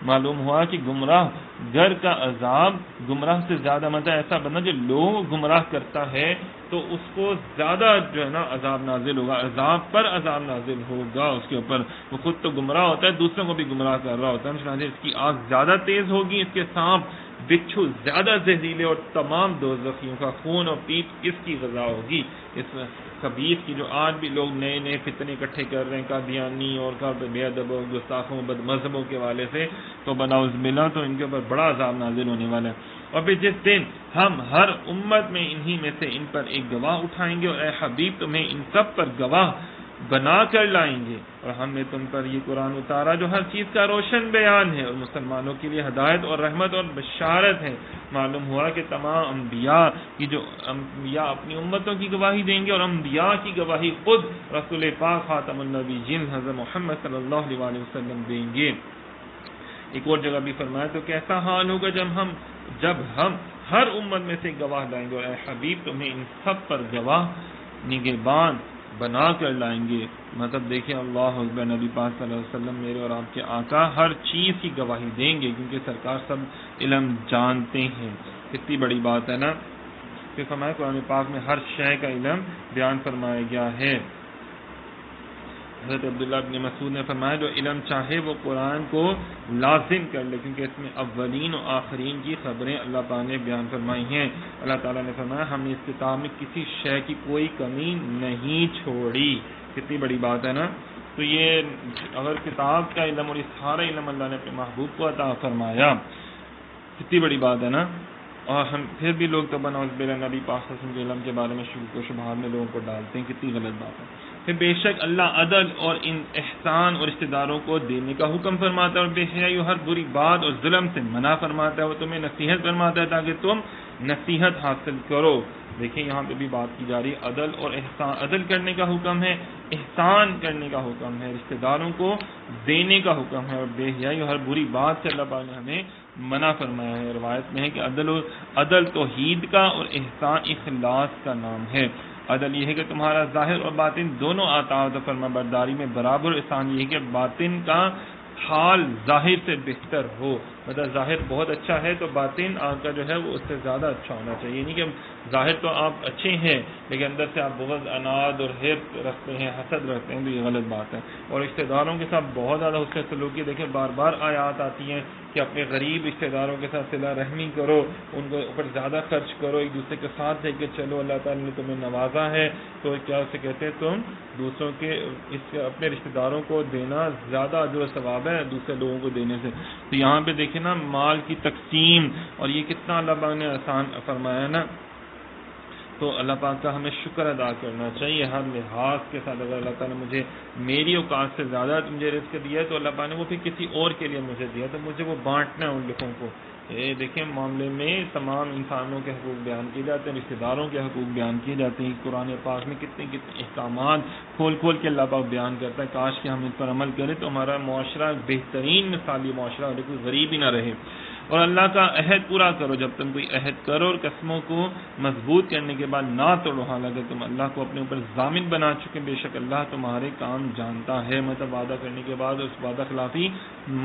معلوم ہوا کہ گمراہ گر کا عذاب گمراہ سے زیادہ، مطلب ایسا بندہ جو لوگ گمراہ کرتا ہے تو اس کو زیادہ جو ہے نا عذاب نازل ہوگا، عذاب پر عذاب نازل ہوگا اس کے اوپر۔ وہ خود تو گمراہ ہوتا ہے، دوسروں کو بھی گمراہ کر رہا ہوتا ہے، چنانچہ اس کی آگ زیادہ تیز ہوگی، اس کے سانپ بچھو زیادہ زہریلے، اور تمام دوزخیوں کا خون اور پیپ اس کی غذا ہوگی، اس خبیث کی جو آج بھی لوگ نئے فتنے اکٹھے کر رہے ہیں قادیانی اور بے ادبوں، گستاخوں، بد مذہبوں کے حوالے سے، تو بناؤز ملا تو ان کے اوپر بڑا عذاب نازل ہونے والا ہے۔ اور پھر جس دن ہم ہر امت میں انہی میں سے ان پر ایک گواہ اٹھائیں گے، اور اے حبیب تمہیں ان سب پر گواہ بنا کر لائیں گے، اور ہم نے تم پر یہ قرآن اتارا جو ہر چیز کا روشن بیان ہے اور مسلمانوں کے لیے ہدایت اور رحمت اور بشارت ہے۔ معلوم ہوا کہ تمام انبیاء کی جو انبیاء اپنی امتوں کی گواہی دیں گے، اور انبیاء کی گواہی خود رسول پاک خاتم النبیین حضرت محمد صلی اللہ علیہ وسلم دیں گے۔ ایک اور جگہ بھی فرمایا تو کیسا حال ہوگا جب ہم ہر امت میں سے گواہ لائیں گے، اور اے حبیب تمہیں ان سب پر گواہ نگہبان بنا کر لائیں گے۔ مطلب دیکھیں اللہ اکبر، نبی پاک صلی اللہ علیہ وسلم میرے اور آپ کے آقا ہر چیز کی گواہی دیں گے، کیونکہ سرکار سب علم جانتے ہیں۔ کتنی بڑی بات ہے نا، کہ فرمایا قرآن پاک میں ہر شے کا علم بیان فرمایا گیا ہے۔ حضرت عبداللہ بن مسعود نے فرمایا جو علم چاہے وہ قرآن کو لازم کر لے، کیونکہ اس میں اولین و آخرین کی خبریں اللہ تعالیٰ نے بیان فرمائی ہیں۔ اللہ تعالیٰ نے فرمایا ہم نے اس کتاب میں کسی شے کی کوئی کمی نہیں چھوڑی۔ کتنی بڑی بات ہے نا۔ تو یہ اگر کتاب کا علم اور یہ سارا علم اللہ نے اپنے محبوب کو عطا فرمایا، کتنی بڑی بات ہے نا۔ اور ہم پھر بھی لوگ تو بناؤ بلا نبی پاک صلی اللہ علیہ وسلم کے علم کے بارے میں شکوک و شبہات میں لوگوں کو ڈالتے ہیں، کتنی غلط بات ہے۔ پھر بے شک اللہ عدل اور ان احسان اور رشتہ داروں کو دینے کا حکم فرماتا ہے، اور بے حیائی ہر بری بات اور ظلم سے منع فرماتا ہے، وہ تمہیں نصیحت فرماتا ہے تاکہ تم نصیحت حاصل کرو۔ دیکھیں یہاں پہ بھی بات کی جا رہی ہے عدل اور احسان، عدل کرنے کا حکم ہے، احسان کرنے کا حکم ہے، رشتہ داروں کو دینے کا حکم ہے، اور بے حیائی ہر بری بات سے اللہ پاک نے ہمیں منع فرمایا ہے۔ روایت میں ہے کہ عدل توحید کا اور احسان اخلاص کا نام ہے۔ عدل یہ ہے کہ تمہارا ظاہر اور باطن دونوں اطاعت و فرما برداری میں برابر، احسان یہ ہے کہ باطن کا حال ظاہر سے بہتر ہو، مطلب ظاہر بہت اچھا ہے تو باطن آپ کا جو ہے وہ اس سے زیادہ اچھا ہونا چاہیے، نہیں کہ ظاہر تو آپ اچھے ہیں لیکن اندر سے آپ بغض، عناد اور حرص رکھتے ہیں، حسد رکھتے ہیں، تو یہ غلط بات ہے۔ اور رشتہ داروں کے ساتھ بہت زیادہ حسن سلوکی، دیکھیں بار بار آیات آتی ہیں کہ اپنے غریب رشتہ داروں کے ساتھ صلہ رحمی کرو، ان کے اوپر زیادہ خرچ کرو، ایک دوسرے کے ساتھ لے کے چلو، اللہ تعالیٰ نے تمہیں نوازا ہے تو کیا اسے کہتے ہیں تم دوسروں کے اپنے رشتہ داروں کو دینا زیادہ اجر و ثواب ہے دوسرے لوگوں کو دینے سے۔ تو یہاں پہ دیکھیں نا مال کی تقسیم، اور یہ کتنا اللہ پاک نے آسان فرمایا نا، تو اللہ پاک کا ہمیں شکر ادا کرنا چاہیے ہر لحاظ کے ساتھ۔ اگر اللہ تعالیٰ نے مجھے میری اوقات سے زیادہ مجھے رزق دیا ہے تو اللہ پاک نے وہ پھر کسی اور کے لیے مجھے دیا، تو مجھے وہ بانٹنا ہے ان لوگوں کو۔ یہ دیکھیں معاملے میں تمام انسانوں کے حقوق بیان کیے جاتے ہیں، رشتہ داروں کے حقوق بیان کیے جاتے ہیں۔ قرآن پاک میں کتنے کتنے احکامات کھول کھول کے اللہ پاک بیان کرتا ہے، کاش کہ ہم ان پر عمل کریں تو ہمارا معاشرہ بہترین مثالی معاشرہ اور کوئی غریب ہی نہ رہے۔ اور اللہ کا عہد پورا کرو، جب تم کوئی عہد کرو اور قسموں کو مضبوط کرنے کے بعد نہ توڑو، حالانکہ تم اللہ کو اپنے اوپر ضامن بنا چکے، بے شک اللہ تمہارے کام جانتا ہے۔ مطلب وعدہ کرنے کے بعد اس وعدہ خلافی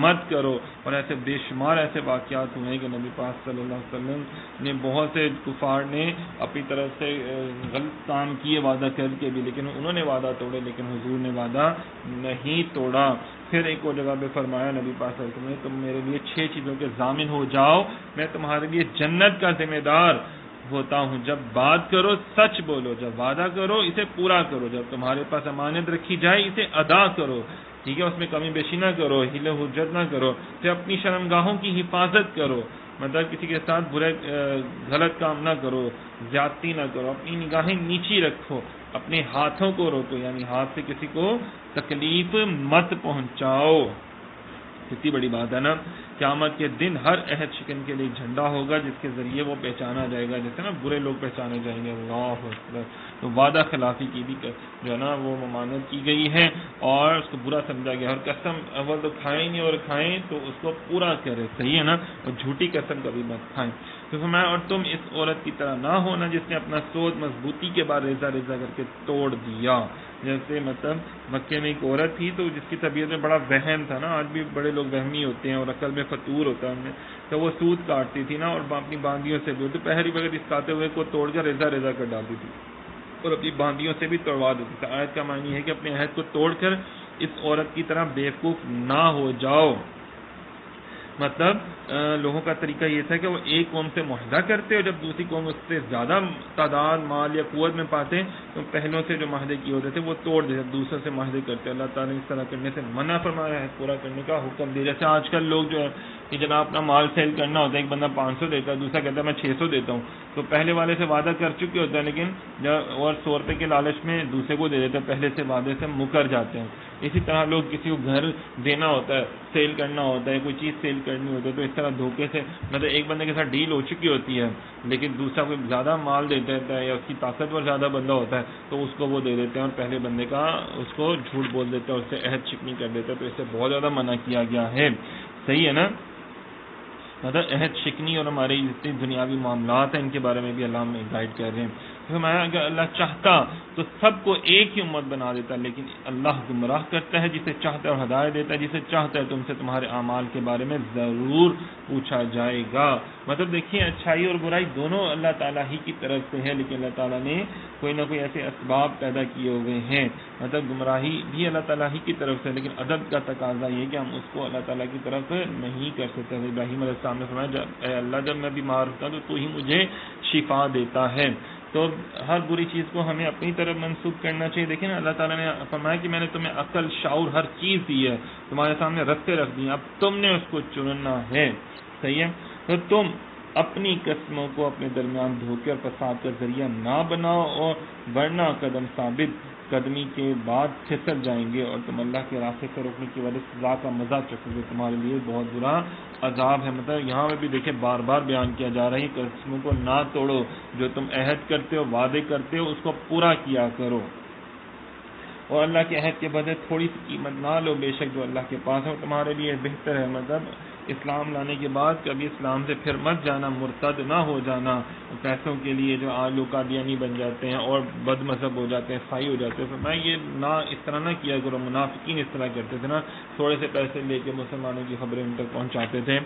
مت کرو۔ اور ایسے بے شمار ایسے واقعات ہوئے کہ نبی پاک صلی اللہ علیہ وسلم نے بہت سے کفار نے اپنی طرف سے غلط کام کیے وعدہ کر کے بھی، لیکن انہوں نے وعدہ توڑے لیکن حضور نے وعدہ نہیں توڑا۔ پھر ایک اور جگہ پہ فرمایا نبی پاک صلی اللہ علیہ وسلم نے تم میرے لیے 6 چیزوں کے ضامن ہو جاؤ، میں تمہارے لیے جنت کا ذمہ دار ہوتا ہوں۔ جب بات کرو سچ بولو، جب وعدہ کرو اسے پورا کرو، جب تمہارے پاس امانت رکھی جائے اسے ادا کرو، ٹھیک ہے، اس میں کمی بیشی نہ کرو، حیل و حجت نہ کرو، پھر اپنی شرمگاہوں کی حفاظت کرو، مطلب کسی کے ساتھ برے غلط کام نہ کرو، زیادتی نہ کرو، اپنی نگاہیں نیچی رکھو، اپنے ہاتھوں کو روکو، یعنی ہاتھ سے کسی کو تکلیف مت پہنچاؤ۔ کتنی بڑی بات ہے نا۔ قیامت کے دن ہر عہد شکن کے لیے جھنڈا ہوگا جس کے ذریعے وہ پہچانا جائے گا، جیسے نا برے لوگ پہچانے جائیں گے۔ اللہ اکبر۔ تو وعدہ خلافی کی بھی جو ہے نا وہ ممانعت کی گئی ہے اور اس کو برا سمجھا گیا، اور قسم اول تو کھائیں نہیں اور کھائیں تو اس کو پورا کرے، صحیح ہے نا، اور جھوٹی قسم کبھی مت کھائیں۔ تو فرمایا اور تم اس عورت کی طرح نہ ہونا جس نے اپنا سود مضبوطی کے بعد ریزہ ریزہ کر کے توڑ دیا۔ جیسے مطلب مکے میں ایک عورت تھی تو جس کی طبیعت میں بڑا وہم تھا نا، آج بھی بڑے لوگ وہمی ہوتے ہیں اور عقل میں فطور ہوتا ہے ان میں، تو وہ سود کاٹتی تھی نا اور اپنی باندیوں سے بھی، تو پہری وغیرہ اس کاتے ہوئے کو توڑ کر ریزہ ریزہ کر ڈالتی تھی اور اپنی باندیوں سے بھی توڑوا دیتی تھی۔ آیت کا معنی ہے کہ اپنے عہد کو توڑ کر اس عورت کی طرح بیوقوف نہ ہو جاؤ۔ مطلب لوگوں کا طریقہ یہ تھا کہ وہ ایک قوم سے معاہدہ کرتے اور جب دوسری قوم اس سے زیادہ تعداد مال یا قوت میں پاتے تو پہلوں سے جو معاہدے کیے ہوتے تھے وہ توڑ دیتے، دوسرے سے معاہدے کرتے۔ اللہ تعالیٰ نے اس طرح کرنے سے منع فرمایا ہے، پورا کرنے کا حکم دیا۔ جیسے آج کل لوگ جو ہے کہ جناب اپنا مال سیل کرنا ہوتا ہے، ایک بندہ 500 دیتا ہے، دوسرا کہتا ہے میں 600 دیتا ہوں، تو پہلے والے سے وعدہ کر چکے ہوتا ہے لیکن اور 100 روپے کے لالچ میں دوسرے کو دے دیتے ہیں، پہلے سے وعدے سے مکر جاتے ہیں۔ اسی طرح لوگ کسی کو گھر دینا ہوتا ہے، سیل کرنا ہوتا ہے، کوئی چیز سیل کرنی ہوتی ہے، تو اس طرح دھوکے سے مطلب ایک بندے کے ساتھ ڈیل ہو چکی ہوتی ہے لیکن دوسرا کوئی زیادہ مال دے دیتا ہے یا اس کی طاقتور زیادہ بندہ ہوتا ہے تو اس کو وہ دے دیتے ہیں اور پہلے بندے کا اس کو جھوٹ بول دیتے ہیں اور اس سے عہد شکنی کر دیتے ہیں، تو اس سے بہت زیادہ منع کیا گیا ہے۔ صحیح ہے نا؟ مطلب عہد شکنی اور ہمارے جتنے دنیاوی معاملات ہیں ان کے بارے میں بھی اللہ ہمیں گائیڈ کر رہے ہیں۔ اگر اللہ چاہتا تو سب کو ایک ہی امت بنا دیتا، لیکن اللہ گمراہ کرتا ہے جسے چاہتا ہے اور ہدایت دیتا ہے جسے چاہتا ہے۔ تم سے تمہارے اعمال کے بارے میں ضرور پوچھا جائے گا۔ مطلب دیکھیں اچھائی اور برائی دونوں اللہ تعالیٰ ہی کی طرف سے ہے، لیکن اللہ تعالیٰ نے کوئی نہ کوئی ایسے اسباب پیدا کیے ہوئے ہیں۔ مطلب گمراہی بھی اللہ تعالیٰ ہی کی طرف سے، لیکن ادب کا تقاضا یہ کہ ہم اس کو اللہ تعالیٰ کی طرف نہیں کر سکتے۔ ابراہیم علیہ السلام نے فرمایا اے اللہ جب میں بیمار ہوتا تو تو ہی مجھے شفا دیتا ہے۔ تو ہر بری چیز کو ہمیں اپنی طرف منسوخ کرنا چاہیے۔ دیکھیں نا اللہ تعالیٰ نے فرمایا کہ میں نے تمہیں عقل، شعور، ہر چیز دی ہے، تمہارے سامنے رستے رکھ دی ہیں، اب تم نے اس کو چننا ہے۔ صحیح ہے؟ تو تم اپنی قسموں کو اپنے درمیان دھوکے اور فساد کا ذریعہ نہ بناؤ، اور ورنہ قدم ثابت قدمی کے بعد پھسل جائیں گے اور تم اللہ کے راستے سے روکنے کی وجہ سے سزا کا مزہ چکو گے، تمہارے لیے بہت برا عذاب ہے۔ مطلب یہاں پہ بھی دیکھیں بار بار بیان کیا جا رہا ہے کہ قسموں کو نہ توڑو، جو تم عہد کرتے ہو، وعدے کرتے ہو، اس کو پورا کیا کرو، اور اللہ کے عہد کے بدلے تھوڑی سی قیمت نہ لو، بے شک جو اللہ کے پاس ہے وہ تمہارے لیے بہتر ہے۔ مطلب اسلام لانے کے بعد کبھی اسلام سے پھر مت جانا، مرتد نہ ہو جانا پیسوں کے لیے، جو آلو قادیانی بن جاتے ہیں اور بد مذہب ہو جاتے ہیں، عیسائی ہو جاتے ہیں۔ میں یہ نہ اس طرح نہ کیا کرو، منافقین اس طرح کرتے تھے نا، تھوڑے سے پیسے لے کے مسلمانوں کی خبریں ان تک پہنچاتے تھے۔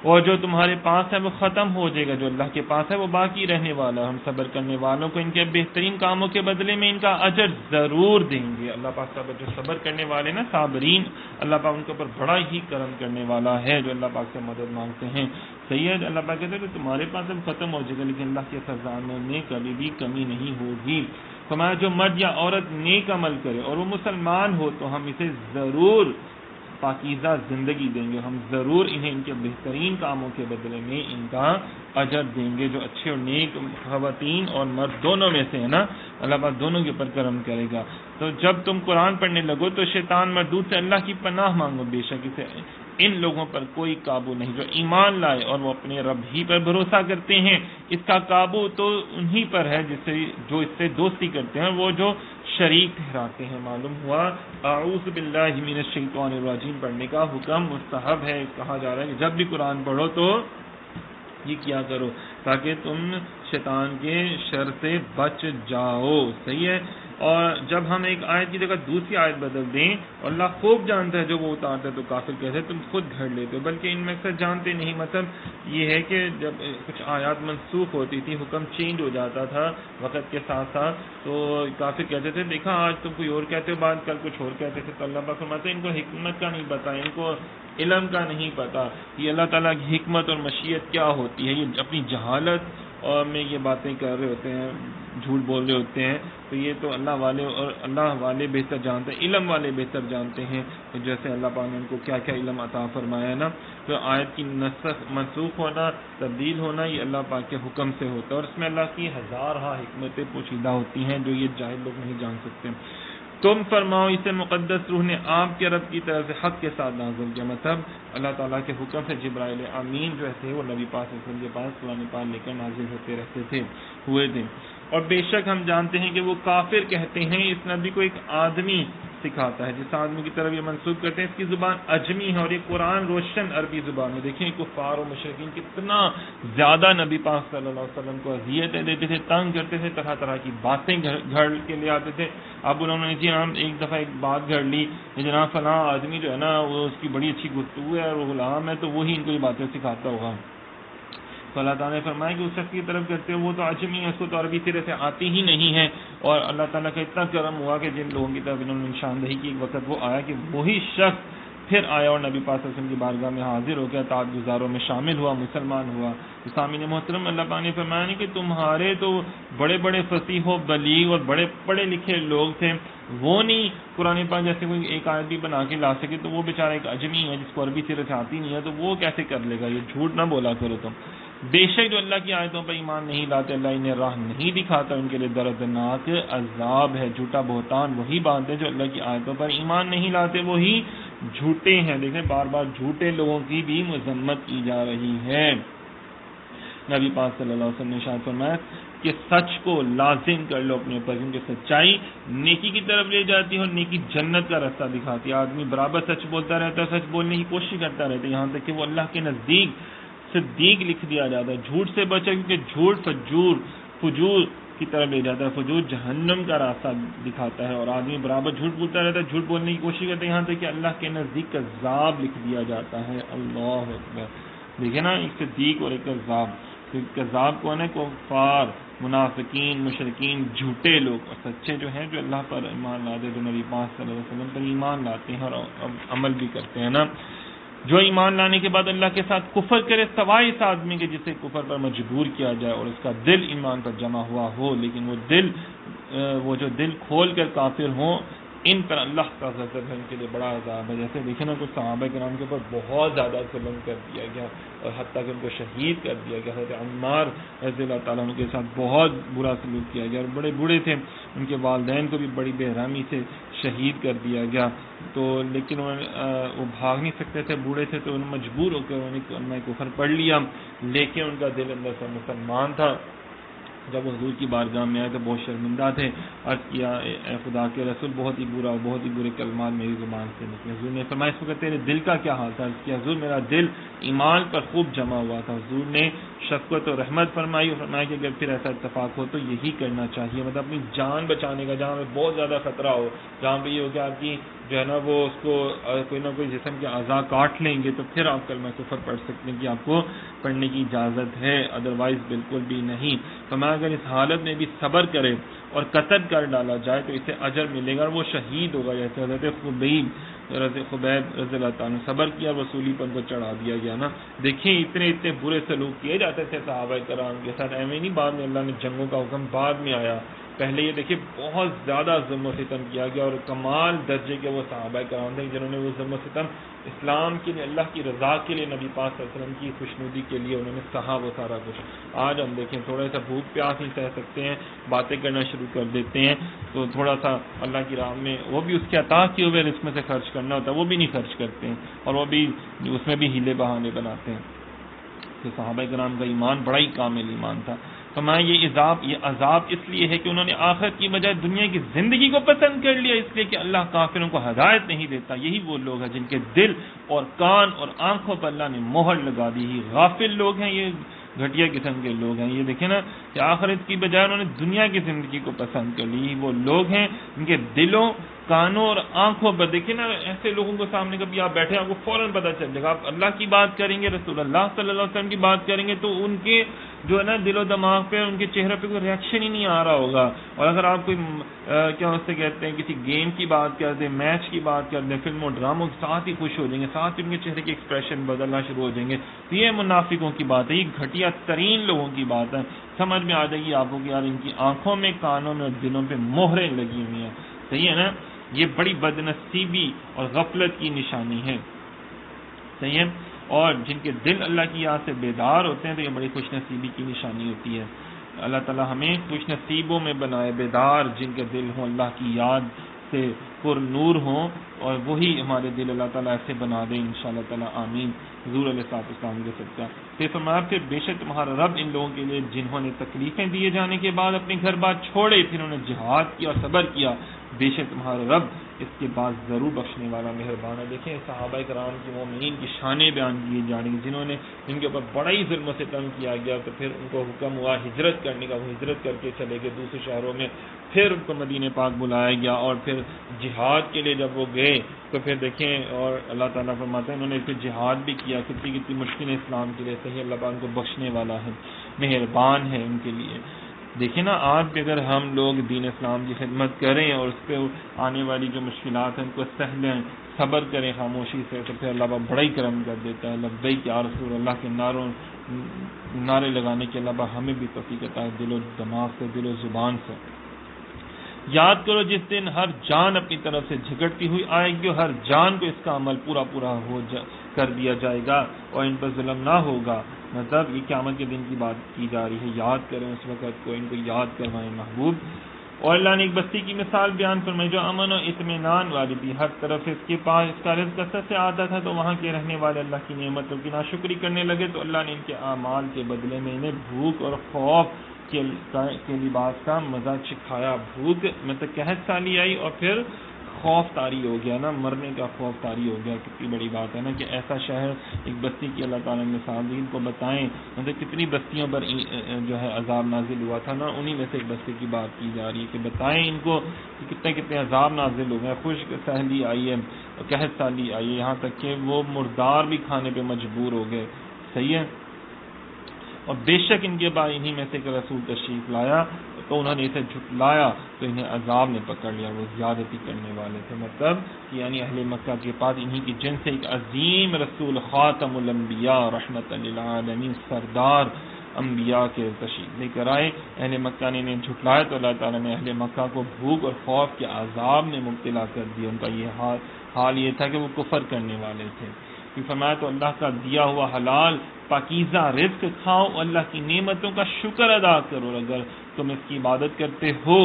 اور جو تمہارے پاس ہے وہ ختم ہو جائے گا، جو اللہ کے پاس ہے وہ باقی رہنے والا ہے۔ ہم صبر کرنے والوں کو ان کے بہترین کاموں کے بدلے میں ان کا اجر ضرور دیں گے۔ اللہ پاک جو صبر کرنے والے نا، صابرین، اللہ پاک ان کے اوپر بڑا ہی کرم کرنے والا ہے جو اللہ پاک سے مدد مانگتے ہیں۔ صحیح ہے؟ اللہ پاک کہتے ہیں کہ تمہارے پاس اب ختم ہو جائے گا لیکن اللہ کے خزانوں میں کبھی بھی کمی نہیں ہوگی۔ فرمایا جو مرد یا عورت نیک عمل کرے اور وہ مسلمان ہو تو ہم اسے ضرور پاکیزہ زندگی دیں گے، ہم ضرور انہیں ان کے بہترین کاموں کے بدلے میں ان کا اجر دیں گے۔ جو اچھے اور نیک خواتین اور مرد دونوں میں سے ہے نا، اللہ پاک دونوں کے اوپر کرم کرے گا۔ تو جب تم قرآن پڑھنے لگو تو شیطان مردود سے اللہ کی پناہ مانگو، بے شک اسے ان لوگوں پر کوئی قابو نہیں جو ایمان لائے اور وہ اپنے رب ہی پر بھروسہ کرتے ہیں۔ اس کا قابو تو انہی پر ہے جو اس سے دوستی کرتے ہیں، وہ جو شریک ٹھہراتے ہیں۔ معلوم ہوا اعوذ باللہ من الشیطان الرجیم پڑھنے کا حکم مستحب ہے۔ کہا جا رہا ہے کہ جب بھی قرآن پڑھو تو یہ کیا کرو تاکہ تم شیطان کے شر سے بچ جاؤ۔ صحیح ہے؟ اور جب ہم ایک آیت کی جگہ دوسری آیت بدل دیں، اللہ خوب جانتا ہے جو وہ اتارتا ہے، تو کافر کہتے ہیں تم خود گھڑ لیتے ہو، بلکہ ان میں اکثر جانتے نہیں۔ مطلب یہ ہے کہ جب کچھ آیات منسوخ ہوتی تھی، حکم چینج ہو جاتا تھا وقت کے ساتھ ساتھ، تو کافر کہتے تھے دیکھا آج تم کوئی اور کہتے ہو، بعد کل کچھ اور کہتے تھے۔ تو اللہ پاک فرماتے ہیں ان کو حکمت کا نہیں پتا، ان کو علم کا نہیں پتا، یہ اللہ تعالیٰ کی حکمت اور مشیت کیا ہوتی ہے، یہ اپنی جہالت اور میں یہ باتیں کر رہے ہوتے ہیں، جھوٹ بول رہے ہوتے ہیں۔ تو یہ تو اللہ والے اور اللہ والے بہتر جانتے ہیں، علم والے بہتر جانتے ہیں کہ جیسے اللہ پاک نے ان کو کیا کیا علم عطا فرمایا ہے نا۔ تو آیت کی منسوخ ہونا، تبدیل ہونا، یہ اللہ پاک کے حکم سے ہوتا ہے، اور اس میں اللہ کی ہزارہ حکمتیں پوشیدہ ہوتی ہیں جو یہ جاہل لوگ نہیں جان سکتے۔ تم فرماؤ اسے مقدس روح نے آپ کے رب کی طرف سے حق کے ساتھ نازل کیا۔ مطلب اللہ تعالیٰ کے حکم سے جبرائیل امین جو تھے وہ نبی پاک صلی اللہ علیہ وسلم کے پاس قرآن پاک لے کر نازل ہوتے رہتے ہوئے تھے۔ اور بے شک ہم جانتے ہیں کہ وہ کافر کہتے ہیں اس نبی کو ایک آدمی سکھاتا ہے، جس آدمی کی طرف یہ منسوخ کرتے ہیں اس کی زبان اجمی ہے اور یہ قرآن روشن عربی زبان میں۔ دیکھیں کفار و مشرکین کتنا زیادہ نبی پاک صلی اللہ علیہ وسلم کو اذیتیں دیتے تھے، تنگ کرتے تھے، طرح طرح کی باتیں گھڑ کے لے آتے تھے۔ اب انہوں نے جی ہم ایک دفعہ ایک بات گھڑ لی کہ جناب فلاں آدمی جو ہے نا وہ اس کی بڑی اچھی گفتگو ہے اور وہ غلام ہے، تو وہی ان کو یہ باتیں سکھاتا ہوگا۔ تو اللہ تعالیٰ نے فرمایا کہ اس شخص کی طرف کرتے وہ تو عجمی ہے، اس کو تو عربی سرے سے آتی ہی نہیں ہے۔ اور اللہ تعالیٰ کا اتنا کرم ہوا کہ جن لوگوں کی طرف انہوں نے نشاندہی کی ایک وقت وہ آیا کہ وہی شخص پھر آیا اور نبی پاک صلی اللہ علیہ وسلم کی بارگاہ میں حاضر ہو گیا، طاعت گزاروں میں شامل ہوا، مسلمان ہوا۔ سامعین محترم، اللہ پاک نے فرمایا کہ تمہارے تو بڑے بڑے فصیح و بلیغ اور بڑے پڑھے لکھے لوگ تھے، وہ نہیں قرآن پاک جیسے کوئی ایک آیت بھی بنا کے لا سکے، تو وہ بیچارہ ایک اجمی ہے جس کو عربی سیرت آتی نہیں ہے، تو وہ کیسے کر لے گا؟ یہ جھوٹ نہ بولا کرو تم۔ بے شک جو اللہ کی آیتوں پر ایمان نہیں لاتے، اللہ انہیں راہ نہیں دکھاتا، ان کے لیے دردناک عذاب ہے۔ جھوٹا بہتان وہی بات ہے جو اللہ کی آیتوں پر ایمان نہیں لاتے، وہی جھوٹے ہیں۔ دیکھیں بار بار جھوٹے لوگوں کی بھی مذمت کی جا رہی ہے۔ نبی پاک صلی اللہ علیہ وسلم نے ارشاد فرمایا کہ سچ کو لازم کر لو اپنے اوپر، کیونکہ سچائی نیکی کی طرف لے جاتی ہے اور نیکی جنت کا راستہ دکھاتی ہے۔ آدمی برابر سچ بولتا رہتا ہے، سچ بولنے کی کوشش کرتا رہتا ہے، یہاں تک کہ وہ اللہ کے نزدیک صدیق لکھ دیا جاتا ہے۔ جھوٹ سے بچے، کیونکہ جھوٹ فجور کی طرف لے جاتا ہے، فجور جہنم کا راستہ دکھاتا ہے، اور آدمی برابر جھوٹ بولتا رہتا ہے، جھوٹ بولنے کی کوشش کرتا ہے، یہاں تک کہ اللہ کے نزدیک کذاب لکھ دیا جاتا ہے۔ اللہ اکبر! دیکھیں نا، ایک صدیق اور ایک کذاب۔ کذاب کون ہے؟ کفار، منافقین، مشرکین، جھوٹے لوگ، اور سچے جو ہیں جو اللہ پر ایمان لاتے ہیں، جو نبی پاک صلی اللہ علیہ وسلم پر ایمان لاتے ہیں اور عمل بھی کرتے ہیں نا۔ جو ایمان لانے کے بعد اللہ کے ساتھ کفر کرے، سوائے اس آدمی کے جسے کفر پر مجبور کیا جائے اور اس کا دل ایمان پر جمع ہوا ہو، لیکن وہ جو دل کھول کر کافر ہوں، ان پر اللہ کا غضب ہے، ان کے لیے بڑا عذاب ہے۔ جیسے دیکھیں نا، کچھ صحابہ کرام کے اوپر بہت زیادہ ظلم کر دیا گیا اور حتیٰ کہ ان کو شہید کر دیا گیا۔ حضرت عمار رضی اللہ تعالیٰ عنہ کے ساتھ بہت برا سلوک کیا گیا، اور بڑے بوڑھے تھے، ان کے والدین کو بھی بڑی بے رحمی سے شہید کر دیا گیا۔ تو لیکن وہ بھاگ نہیں سکتے تھے، بوڑھے تھے، تو انہوں مجبور ہو کر انہوں نے کفر پڑھ لیا، لیکن ان کا دل اندر سے مسلمان تھا۔ جب وہ حضور کی بارگاہ میں آئے تو بہت شرمندہ تھے، عرض کیا اے خدا کے رسول، بہت ہی برا، بہت ہی برے کلمات میری زبان سے نکلے۔ حضور نے فرمایا اس وقت تیرے دل کا کیا حال تھا؟ عرض کیا حضور میرا دل ایمان پر خوب جمع ہوا تھا۔ حضور نے شفقت و رحمت فرمائی اور فرمایا کہ اگر پھر ایسا اتفاق ہو تو یہی کرنا چاہیے، مطلب اپنی جان بچانے کا، جہاں پہ بہت زیادہ خطرہ ہو، جہاں پہ یہ ہو کہ آپ کی جو ہے نا وہ اس کو کوئی نہ کوئی جسم کے اعضاء کاٹ لیں گے، تو پھر آپ کلمہ کفر پڑھ سکتے ہیں کہ آپ کو پڑھنے کی اجازت ہے، ادروائز بالکل بھی نہیں۔ فرمایا اگر اس حالت میں بھی صبر کرے اور قتل کر ڈالا جائے تو اسے اجر ملے گا اور وہ شہید ہوگا، جیسے حضرت خبیب رضی اللہ تعالیٰ نے صبر کیا، وصولی پر ان کو چڑھا دیا گیا نا۔ دیکھیں اتنے برے سلوک کیے جاتے تھے صحابہ کرام کے ساتھ، ایویں نہیں بعد میں اللہ نے جنگوں کا حکم بعد میں آیا، پہلے یہ دیکھیے بہت زیادہ ظلم و ستم کیا گیا، اور کمال درجے کے وہ صحابہ کرام تھے جنہوں نے وہ ظلم و ستم اسلام کے لیے، اللہ کی رضا کے لیے، نبی پاک صلی اللہ علیہ وسلم کی خوشنودی کے لیے انہوں نے سہا وہ سارا کچھ۔ آج ہم دیکھیں تھوڑا سا بھوک پیاس نہیں سہ سکتے ہیں، باتیں کرنا شروع کر دیتے ہیں، تو تھوڑا سا اللہ کی راہ میں، وہ بھی اس کے عطا کیے ہوئے رزق میں سے خرچ کرنا ہوتا ہے، وہ بھی نہیں خرچ کرتے ہیں، اور وہ بھی اس میں بھی ہیلے بہانے بناتے ہیں۔ تو صحابہ کرام کا ایمان بڑا ہی کامل ایمان تھا۔ فرمایا یہ عذاب اس لیے ہے کہ انہوں نے آخرت کی بجائے دنیا کی زندگی کو پسند کر لیا، اس لیے کہ اللہ کافروں کو ہدایت نہیں دیتا۔ یہی وہ لوگ ہیں جن کے دل اور کان اور آنکھوں پر اللہ نے مہر لگا دی، یہ غافل لوگ ہیں، یہ گھٹیا قسم کے لوگ ہیں۔ یہ دیکھیں نا کہ آخرت کی بجائے انہوں نے دنیا کی زندگی کو پسند کر لی، وہ لوگ ہیں جن کے دلوں، کانوں اور آنکھوں پر، دیکھیں نا ایسے لوگوں کو سامنے کبھی آپ بیٹھے آپ کو فوراً پتہ چل جائے گا، آپ اللہ کی بات کریں گے، رسول اللہ صلی اللہ علیہ وسلم کی بات کریں گے، تو ان کے جو ہے نا دل و دماغ پہ، ان کے چہرے پہ کوئی ریئیکشن ہی نہیں آ رہا ہوگا۔ اور اگر آپ کوئی کیا اس سے کہتے ہیں کسی گیم کی بات کر دیں، میچ کی بات کر دیں، فلم و ڈراموں کے ساتھ ہی خوش ہو جائیں گے، ساتھ ہی ان کے چہرے کے ایکسپریشن بدلنا شروع ہو جائیں گے۔ تو یہ منافقوں کی بات ہے، یہ گھٹیا ترین لوگوں کی بات ہے۔ سمجھ میں آ جائے گی آپ کو کہ یار ان کی آنکھوں میں، کانوں میں اور دلوں پہ مہریں لگی ہوئی ہیں، صحیح ہے نا؟ یہ بڑی بدنصیبی اور غفلت کی نشانی ہے، صحیح ہے؟ اور جن کے دل اللہ کی یاد سے بیدار ہوتے ہیں تو یہ بڑی خوش نصیبی کی نشانی ہوتی ہے۔ اللہ تعالی ہمیں خوش نصیبوں میں بنائے، بیدار جن کے دل ہوں، اللہ کی یاد سے پر نور ہوں، اور وہی ہمارے دل اللہ تعالیٰ ایسے بنا دیں انشاءاللہ تعالیٰ، آمین۔ حضور علیہ السلام کے صدقہ پھر فرمایا پھر بے شک تمہارا رب ان لوگوں کے لیے جنہوں نے تکلیفیں دیے جانے کے بعد اپنے گھر بار چھوڑے، پھر انہوں نے جہاد کیا اور صبر کیا، بے شک تمہارا رب اس کے بعد ضرور بخشنے والا مہربان ہے۔ دیکھیں صحابہ کرام کی، مومنین کی شانیں بیان کی جا رہی ہیں، جن کے اوپر بڑا ہی ظلم و ستم کیا گیا، تو پھر ان کو حکم ہوا ہجرت کرنے کا، وہ ہجرت کر کے چلے گئے دوسرے شہروں میں، پھر ان کو مدینہ پاک بلایا گیا، اور پھر جہاد کے لیے جب وہ گئے تو پھر دیکھیں، اور اللہ تعالیٰ فرماتے ہیں انہوں نے پھر جہاد بھی کیا، کتنی مشکلیں اسلام کے لیے، صحیح اللہ پاک ان کو بخشنے والا ہے، مہربان ہے ان کے لیے۔ دیکھیں نا آج بھی اگر ہم لوگ دین اسلام کی خدمت کریں اور اس پہ آنے والی جو مشکلات ہیں ان کو صبر کریں خاموشی سے تو پھر اللہ پاک بڑا ہی کرم کر دیتا ہے. لبیک یا رسول اللہ کے نعرے لگانے کے علاوہ ہمیں بھی توفیق عطا ہے دل و دماغ سے, دل و زبان سے. یاد کرو جس دن ہر جان اپنی طرف سے جھگڑتی ہوئی آئے گی اور ہر جان کو اس کا عمل پورا کر دیا جائے گا اور ان پر ظلم نہ ہوگا. مطلب یہ قیامت کے دن کی بات کی جا رہی ہے. یاد کریں اس وقت کو, ان کو یاد کروائیں محبوب. اور اللہ نے ایک بستی کی مثال بیان فرمائی جو امن و اطمینان والی تھی, ہر طرف اس کے پاس اس کا رزق کثرت سے آتا تھا, تو وہاں کے رہنے والے اللہ کی نعمتوں کی ناشکری کرنے لگے تو اللہ نے ان کے اعمال کے بدلے میں انہیں بھوک اور خوف کے لباس کا مزہ چکھایا. بھوک مطلب قحط سالی آئی اور پھر خوف طاری ہو گیا نا, مرنے کا خوف طاری ہو گیا. کتنی بڑی بات ہے نا کہ ایسا شہر, ایک بستی کی اللہ تعالیٰ نے مثال دی. ان کو بتائیں مطلب کتنی بستیوں پر جو ہے عذاب نازل ہوا تھا نا, انہی میں سے ایک بستی کی بات کی جا رہی ہے کہ بتائیں ان کو کہ کتنے عذاب نازل ہو گئے. خشک سہلی آئی ہے, قحط سالی آئی ہے, یہاں تک کہ وہ مردار بھی کھانے پہ مجبور ہو گئے. صحیح ہے. اور بے شک ان کے بعد انہی میں سے ایک رسول تشریف لایا تو انہوں نے اسے جھٹلایا تو انہیں عذاب نے پکڑ لیا, وہ زیادتی کرنے والے تھے. مطلب یعنی اہل مکہ کے پاس انہی کی جن سے ایک عظیم رسول خاتم الانبیاء رحمت للعالمین سردار انبیاء کے تشریف لے کر آئے. اہل مکہ نے انہیں جھٹلایا تو اللہ تعالیٰ نے اہل مکہ کو بھوک اور خوف کے عذاب میں مبتلا کر دیا. ان کا یہ حال یہ تھا کہ وہ کفر کرنے والے تھے. فرمایا تو اللہ کا دیا ہوا حلال پاکیزہ رزق کھاؤ, اللہ کی نعمتوں کا شکر ادا کرو. اگر تم اس کی عبادت کرتے ہو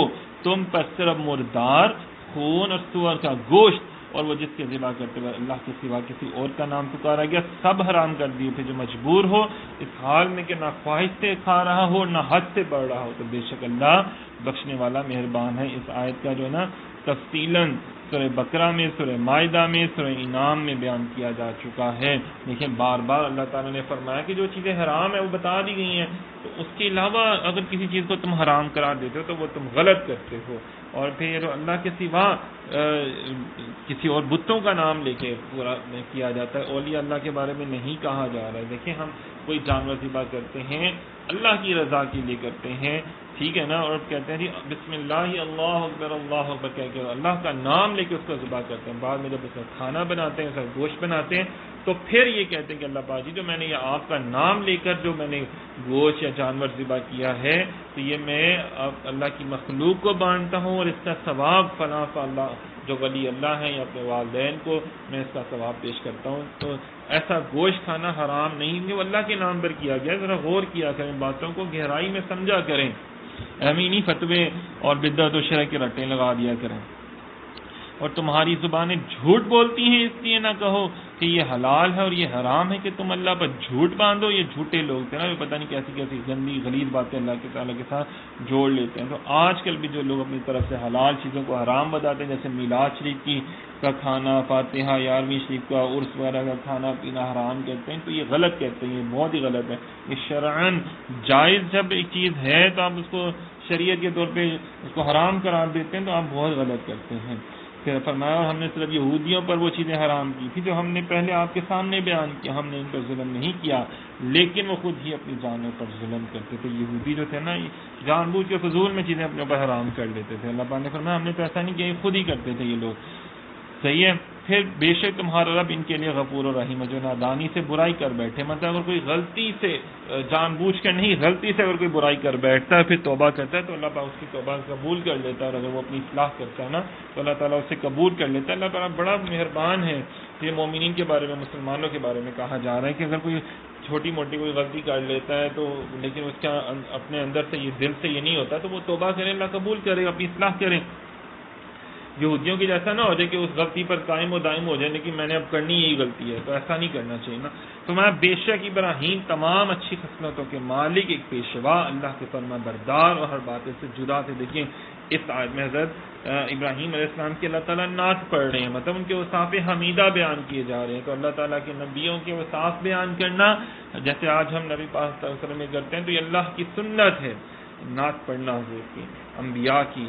تم پر صرف مردار, خون اور سور کا گوشت اور وہ جس کے ذبح کرتے ہوئے اللہ کے سوا کسی اور کا نام پکارا گیا سب حرام کر دیے تھے. جو مجبور ہو اس حال میں کہ نہ خواہش سے کھا رہا ہو نہ حد سے بڑھ رہا ہو تو بے شک اللہ بخشنے والا مہربان ہے. اس آیت کا جو ہے نا تفصیلاً سورہ بقرہ میں, سورہ مائدہ میں, سورہ انعام میں بیان کیا جا چکا ہے. لیکن بار بار اللہ تعالیٰ نے فرمایا کہ جو چیزیں حرام ہیں وہ بتا دی گئی ہیں, تو اس کے علاوہ اگر کسی چیز کو تم حرام قرار دیتے ہو تو وہ تم غلط کرتے ہو. اور پھر اللہ کے سوا کسی اور بتوں کا نام لے کے پورا کیا جاتا ہے. اولیاء اللہ کے بارے میں نہیں کہا جا رہا ہے. دیکھیں ہم کوئی جانور ذبح کرتے ہیں اللہ کی رضا کے لیے کرتے ہیں, ٹھیک ہے نا, اور کہتے ہیں جی بسم اللہ اللہ اکبر کہہ کے اللہ کا نام لے کے اس کو ذبح کرتے ہیں. بعد میں جب اس کا کھانا بناتے ہیں, اس کا گوشت بناتے ہیں تو پھر یہ کہتے ہیں کہ اللہ پاک جی جو میں نے یہ آپ کا نام لے کر جو میں نے گوشت یا جانور ذبح کیا ہے تو یہ میں اللہ کی مخلوق کو بانٹتا ہوں اور اس کا ثواب فلاں اللہ جو ولی اللہ ہیں یا اپنے والدین کو میں اس کا ثواب پیش کرتا ہوں. تو ایسا گوشت کھانا حرام نہیں ہے, وہ اللہ کے نام پر کیا گیا. ذرا غور کیا کریں, باتوں کو گہرائی میں سمجھا کریں, امینی فتوے اور بدعت و شرک کے رٹے لگا دیا کریں. اور تمہاری زبانیں جھوٹ بولتی ہیں اس لیے نہ کہو کہ یہ حلال ہے اور یہ حرام ہے کہ تم اللہ پر جھوٹ باندھو. یہ جھوٹے لوگ تھے نا, یہ پتہ نہیں کیسی کیسی گندی غلیظ باتیں اللہ کے تعالیٰ کے ساتھ جوڑ لیتے ہیں. تو آج کل بھی جو لوگ اپنی طرف سے حلال چیزوں کو حرام بتاتے ہیں, جیسے میلاد شریف کا کھانا, فاتحہ, 11ویں شریف کا عرس وغیرہ کا کھانا پینا حرام کہتے ہیں, تو یہ غلط کہتے ہیں, یہ بہت ہی غلط ہے. یہ شرعاً جائز جب ایک چیز ہے تو آپ اس کو شریعت کے طور پہ اس کو حرام قرار دیتے ہیں تو آپ بہت غلط کرتے ہیں. پھر فرمایا اور ہم نے صرف یہودیوں پر وہ چیزیں حرام کی تھی جو ہم نے پہلے آپ کے سامنے بیان کیا. ہم نے ان پر ظلم نہیں کیا لیکن وہ خود ہی اپنی جانوں پر ظلم کرتے تھے. یہودی جو تھے نا جان بوجھ کے فضول میں چیزیں اپنے اوپر حرام کر لیتے تھے. اللہ پاک نے فرمایا ہم نے تو ایسا نہیں کیا, خود ہی کرتے تھے یہ لوگ. صحیح ہے. پھر بے شک تمہارا رب ان کے لیے غفور و رحیم ہے جو نادانی سے برائی کر بیٹھے. مطلب اگر کوئی غلطی سے جان بوجھ کر نہیں, غلطی سے اگر کوئی برائی کر بیٹھتا ہے پھر توبہ کرتا ہے تو اللہ پاک اس کی توبہ قبول کر لیتا ہے. اور اگر وہ اپنی اصلاح کرتا ہے نا تو اللہ تعالیٰ اسے قبول کر لیتا ہے. اللہ تعالیٰ بڑا مہربان ہے. یہ مومنین کے بارے میں, مسلمانوں کے بارے میں کہا جا رہا ہے کہ اگر کوئی چھوٹی موٹی کوئی غلطی کر لیتا ہے تو لیکن اس کا اپنے اندر سے یہ دل سے یہ نہیں ہوتا تو وہ توبہ کرے, اللہ قبول کرے, اپنی اصلاح کرے. یہودیوں کی جیسا نہ ہو جائے کہ اس غلطی پر قائم و دائم ہو جائے لیکن میں نے اب کرنی یہی غلطی ہے, تو ایسا نہیں کرنا چاہیے نا. تو میں بے شک ابراہیم تمام اچھی خصلتوں کے مالک, ایک پیشوا, اللہ کے فرما بردار اور ہر بات سے جدا تھے. دیکھیں اس آیت میں حضرت ابراہیم علیہ السلام کی اللہ تعالیٰ نعت پڑھ رہے ہیں, مطلب ان کے اوصاف حمیدہ بیان کیے جا رہے ہیں. تو اللہ تعالیٰ کے نبیوں کے اوصاف بیان کرنا جیسے آج ہم نبی پاک صلی اللہ علیہ وسلم میں کرتے ہیں تو یہ اللہ کی سنت ہے, نعت پڑھنا حضور کی, انبیاء کی.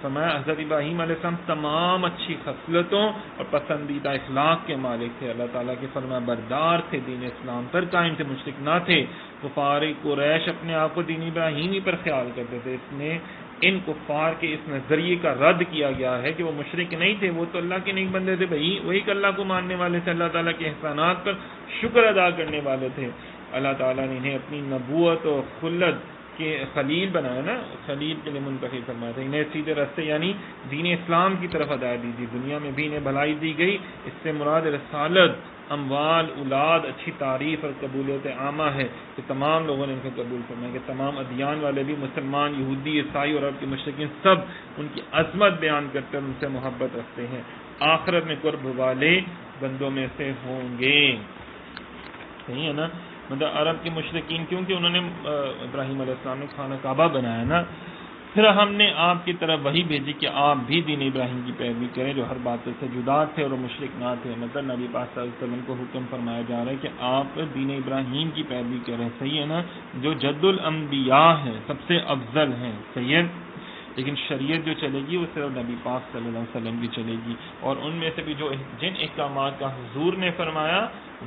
فرمایا حضرت ابراہیم علیہ السلام تمام اچھی خصلتوں اور پسندیدہ اخلاق کے مالک تھے. اللہ تعالیٰ کے فرما بردار تھے, دین اسلام پر قائم تھے, مشرک نہ تھے. کفار قریش اپنے آپ کو دین ابراہیمی پر خیال کرتے تھے. اس نے ان کفار کے اس نظریے کا رد کیا گیا ہے کہ وہ مشرک نہیں تھے، وہ تو اللہ کے نیک بندے تھے، بھائی وہی کہ اللہ کو ماننے والے تھے، اللہ تعالیٰ کے احسانات پر شکر ادا کرنے والے تھے۔ اللہ تعالیٰ نے انہیں اپنی نبوت و خلت کے خلیل بنایا نا، خلیل کے لیے منتخب فرمایا تھا، انہیں سیدھے راستے یعنی دین اسلام کی طرف ہدایت دی تھی، دنیا میں بھی انہیں بھلائی دی گئی۔ اس سے مراد رسالت، اموال، اولاد، اچھی تعریف اور قبولیت عامہ ہے کہ تمام لوگوں نے ان کو قبول فرمایا، کہ تمام ادیان والے بھی، مسلمان، یہودی، عیسائی اور عرب کے مشرکین، سب ان کی عظمت بیان کرتے ہیں، ان سے محبت رکھتے ہیں، آخرت میں قرب والے بندوں میں سے ہوں گے۔ صحیح ہے نا؟ مطلب عرب کے مشرکین کیونکہ انہوں نے ابراہیم علیہ السلام نے خانہ کعبہ بنایا نا، پھر ہم نے آپ کی طرف وہی بھیجی کہ آپ بھی دین ابراہیم کی پیروی کریں جو ہر بات سے جدا تھے اور مشرک نہ تھے۔ مطلب نبی پاک صلی اللہ علیہ وسلم کو حکم فرمایا جا رہا ہے کہ آپ دین ابراہیم کی پیروی کریں، صحیح ہے نا، جو جد الانبیاء ہے، سب سے افضل ہیں، صحیح ہے، لیکن شریعت جو چلے گی وہ صرف نبی پاک صلی اللہ علیہ وسلم کی چلے گی، اور ان میں سے بھی جو جن احکامات کا حضور نے فرمایا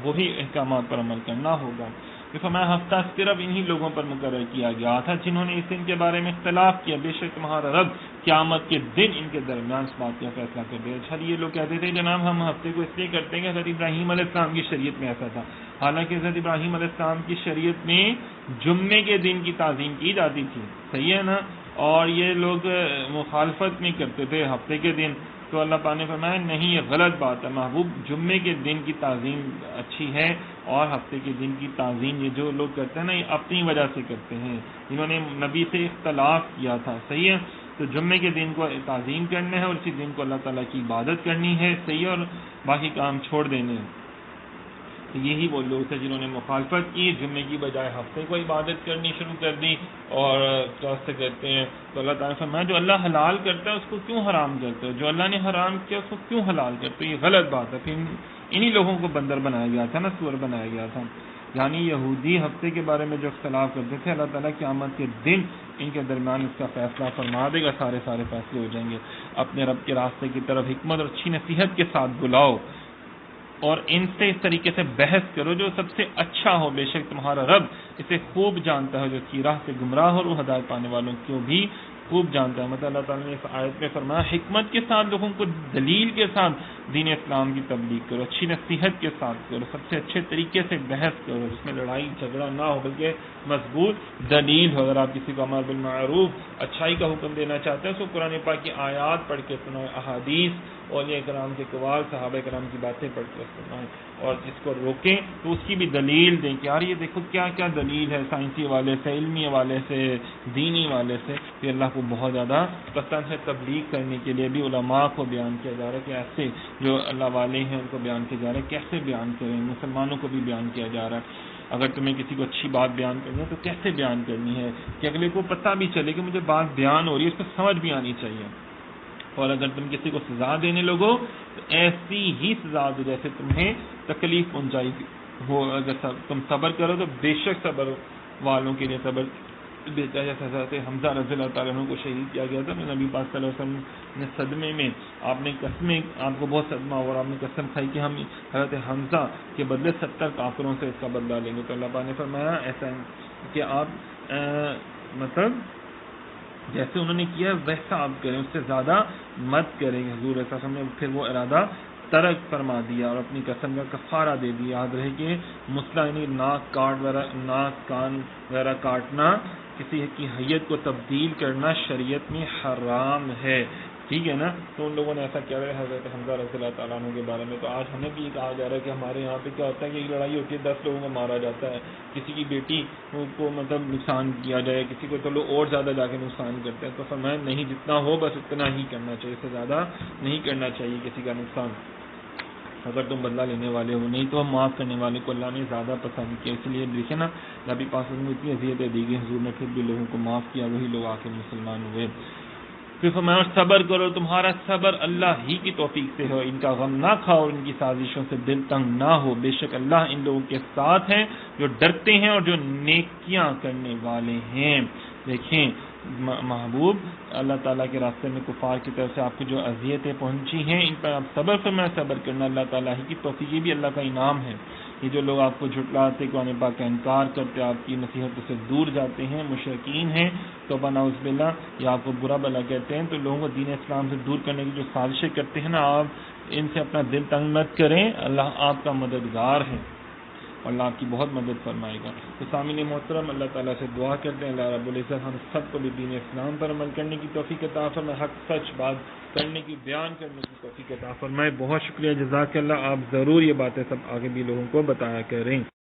وہی احکامات پر عمل کرنا ہوگا۔ کہ فرمایا ہفتہ صرف انہی لوگوں پر مقرر کیا گیا تھا جنہوں نے اس دن کے بارے میں اختلاف کیا، بے شک تمہارا رب قیامت کے دن ان کے درمیان اس بات کا فیصلہ کر دے۔ اچھا، یہ لوگ کہتے تھے جناب ہم ہفتے کو اس لیے کرتے ہیں کہ حضرت ابراہیم علیہ السلام کی شریعت میں ایسا تھا، حالانکہ حضرت ابراہیم علیہ السلام کی شریعت میں جمعے کے دن کی تعظیم کی جاتی تھی، صحیح ہے نا، اور یہ لوگ مخالفت نہیں کرتے تھے ہفتے کے دن۔ تو اللہ پاک نے فرمایا نہیں، یہ غلط بات ہے محبوب، جمعے کے دن کی تعظیم اچھی ہے، اور ہفتے کے دن کی تعظیم یہ جو لوگ کرتے ہیں نا یہ اپنی وجہ سے کرتے ہیں، انہوں نے نبی سے اختلاف کیا تھا، صحیح ہے۔ تو جمعے کے دن کو تعظیم کرنا ہے اور اسی دن کو اللہ تعالیٰ کی عبادت کرنی ہے، صحیح، اور باقی کام چھوڑ دینے ہیں۔ تو یہی وہ لوگ تھے جنہوں نے مخالفت کی، جمعے کی بجائے ہفتے کو عبادت کرنی شروع کر دی، اور کیسے کرتے ہیں تو اللہ تعالیٰ فرمایا جو اللہ حلال کرتا ہے اس کو کیوں حرام کرتے ہو، جو اللہ نے حرام کیا اس کو کیوں حلال کرتے ہو، یہ غلط بات ہے۔ پھر انہی لوگوں کو بندر بنایا گیا تھا نا، سور بنایا گیا تھا، یعنی یہودی ہفتے کے بارے میں جو اختلاف کرتے تھے، اللہ تعالیٰ قیامت کے دن ان کے درمیان اس کا فیصلہ فرما دے گا، سارے فیصلے ہو جائیں گے۔ اپنے رب کے راستے کی طرف حکمت اور اچھی نصیحت کے ساتھ بلاؤ، اور ان سے اس طریقے سے بحث کرو جو سب سے اچھا ہو، بے شک تمہارا رب اسے خوب جانتا ہے جو کی راہ سے گمراہ ہو، اور ہدایت پانے والوں کو بھی خوب جانتا ہے۔ مطلب اللہ تعالیٰ نے اس آیت میں فرمایا حکمت کے ساتھ لوگوں کو دلیل کے ساتھ دین اسلام کی تبلیغ کرو، اچھی نصیحت کے ساتھ کرو، سب سے اچھے طریقے سے بحث کرو جس میں لڑائی جھگڑا نہ ہو بلکہ مضبوط دلیل ہو۔ اگر آپ کسی کو امر بالمعروف اچھائی کا حکم دینا چاہتے ہیں تو قرآن پاک کی آیات پڑھ کے سنائیں، احادیث اولیاء کرام کے اقوال، صحابہ کرام کی باتیں پڑھ کے سنائیں، اور جس کو روکیں تو اس کی بھی دلیل دیں کہ یار یہ دیکھو کیا کیا دلیل ہے، سائنسی حوالے سے، علمی حوالے سے، دینی حوالے سے۔ یہ اللہ کو بہت زیادہ پسند ہے، تبلیغ کرنے کے لیے بھی علماء کو بیان کیا جا رہا ہے کہ ایسے جو اللہ والے ہیں ان کو بیان کیا جا رہا ہے، کیسے بیان کریں، مسلمانوں کو بھی بیان کیا جا رہا ہے۔ اگر تمہیں کسی کو اچھی بات بیان کرنی ہے تو کیسے بیان کرنی ہے کہ اگلے کو پتہ بھی چلے کہ مجھے بات بیان ہو رہی ہے، اس کو سمجھ بھی آنی چاہیے۔ اور اگر تم کسی کو سزا دینے لگو تو ایسی ہی سزا دو جیسے تمہیں تکلیف پہنچائی ہو، اگر تم صبر کرو تو بے شک صبر والوں کے لیے صبر بہتر ہے۔ حضرت حمزہ رضی اللہ تعالیٰ عنہ کو شہید کیا گیا تھا، نبی پاک صلی اللہ علیہ وسلم نے صدمے میں آپ کو بہت صدمہ ہوا اور آپ نے قسم کھائی کہ ہم حضرت حمزہ کے بدلے 70 کافروں سے اس کا بدلہ لیں گے، تو اللہ پاک نے فرمایا ایسا کہ آپ مطلب جیسے انہوں نے کیا ویسا آپ کریں، اس سے زیادہ مت کریں۔ حضور ایسا نے پھر وہ ارادہ ترک فرما دیا اور اپنی قسم کا کفارہ دے دیا۔ یاد رہے کہ مسئلہ یعنی ناک کان وغیرہ کاٹنا، کسی کی حیت کو تبدیل کرنا شریعت میں حرام ہے، ٹھیک ہے نا۔ تو ان لوگوں نے ایسا کیا ہے حضرت حمزہ رضی اللہ تعالیٰ عنہ کے بارے میں۔ تو آج ہمیں بھی کہا جا رہا ہے کہ ہمارے یہاں پہ کیا ہوتا ہے کہ ایک لڑائی ہوتی ہے 10 لوگوں کو مارا جاتا ہے، کسی کی بیٹی کو مطلب نقصان کیا جائے، کسی کو چلو اور زیادہ جا کے نقصان کرتے ہیں، تو فرمایا نہیں، جتنا ہو بس اتنا ہی کرنا چاہیے، اس سے زیادہ نہیں کرنا چاہیے کسی کا نقصان۔ اگر تم بدلہ لینے والے ہو، نہیں تو معاف کرنے والے کو اللہ نے زیادہ پسند کیا۔ اس لیے دیکھیں نا نبی پاک صلی اللہ علیہ وسلم اتنی اذیتیں دی گئی، حضور نے پھر بھی لوگوں کو معاف کیا، وہی لوگ آ کے مسلمان ہوئے۔ پھر فرمایا صبر کرو، تمہارا صبر اللہ ہی کی توفیق سے ہو، ان کا غم نہ کھاؤ، ان کی سازشوں سے دل تنگ نہ ہو، بے شک اللہ ان لوگوں کے ساتھ ہیں جو ڈرتے ہیں اور جو نیکیاں کرنے والے ہیں۔ دیکھیں محبوب، اللہ تعالیٰ کے راستے میں کفار کی طرف سے آپ کو جو اذیتیں پہنچی ہیں ان پر آپ صبر فرمائیں، صبر کرنا اللہ تعالیٰ ہی کی توفیق، یہ بھی اللہ کا انعام ہے۔ یہ جو لوگ آپ کو جھٹلاتے، قرآن پاک کا انکار کرتے، آپ کی نصیحتوں سے دور جاتے ہیں، مشرکین ہیں، توبہ نعوذ باللہ، یا آپ کو برا بلا کہتے ہیں، تو لوگوں کو دین اسلام سے دور کرنے کی جو سازشیں کرتے ہیں نا، آپ ان سے اپنا دل تنگ مت کریں، اللہ آپ کا مددگار ہے اور اللہ آپ کی بہت مدد فرمائے گا۔ تو سامعین محترم، اللہ تعالیٰ سے دعا کرتے ہیں اللہ رب العزت ہم سب کو بھی دین اسلام پر عمل کرنے کی توفیق عطا فرمائے، حق سچ بات کرنے کی، بیان کرنے کی توفیق عطا فرمائے۔ بہت شکریہ، جزاک اللہ۔ آپ ضرور یہ باتیں سب آگے بھی لوگوں کو بتایا کریں۔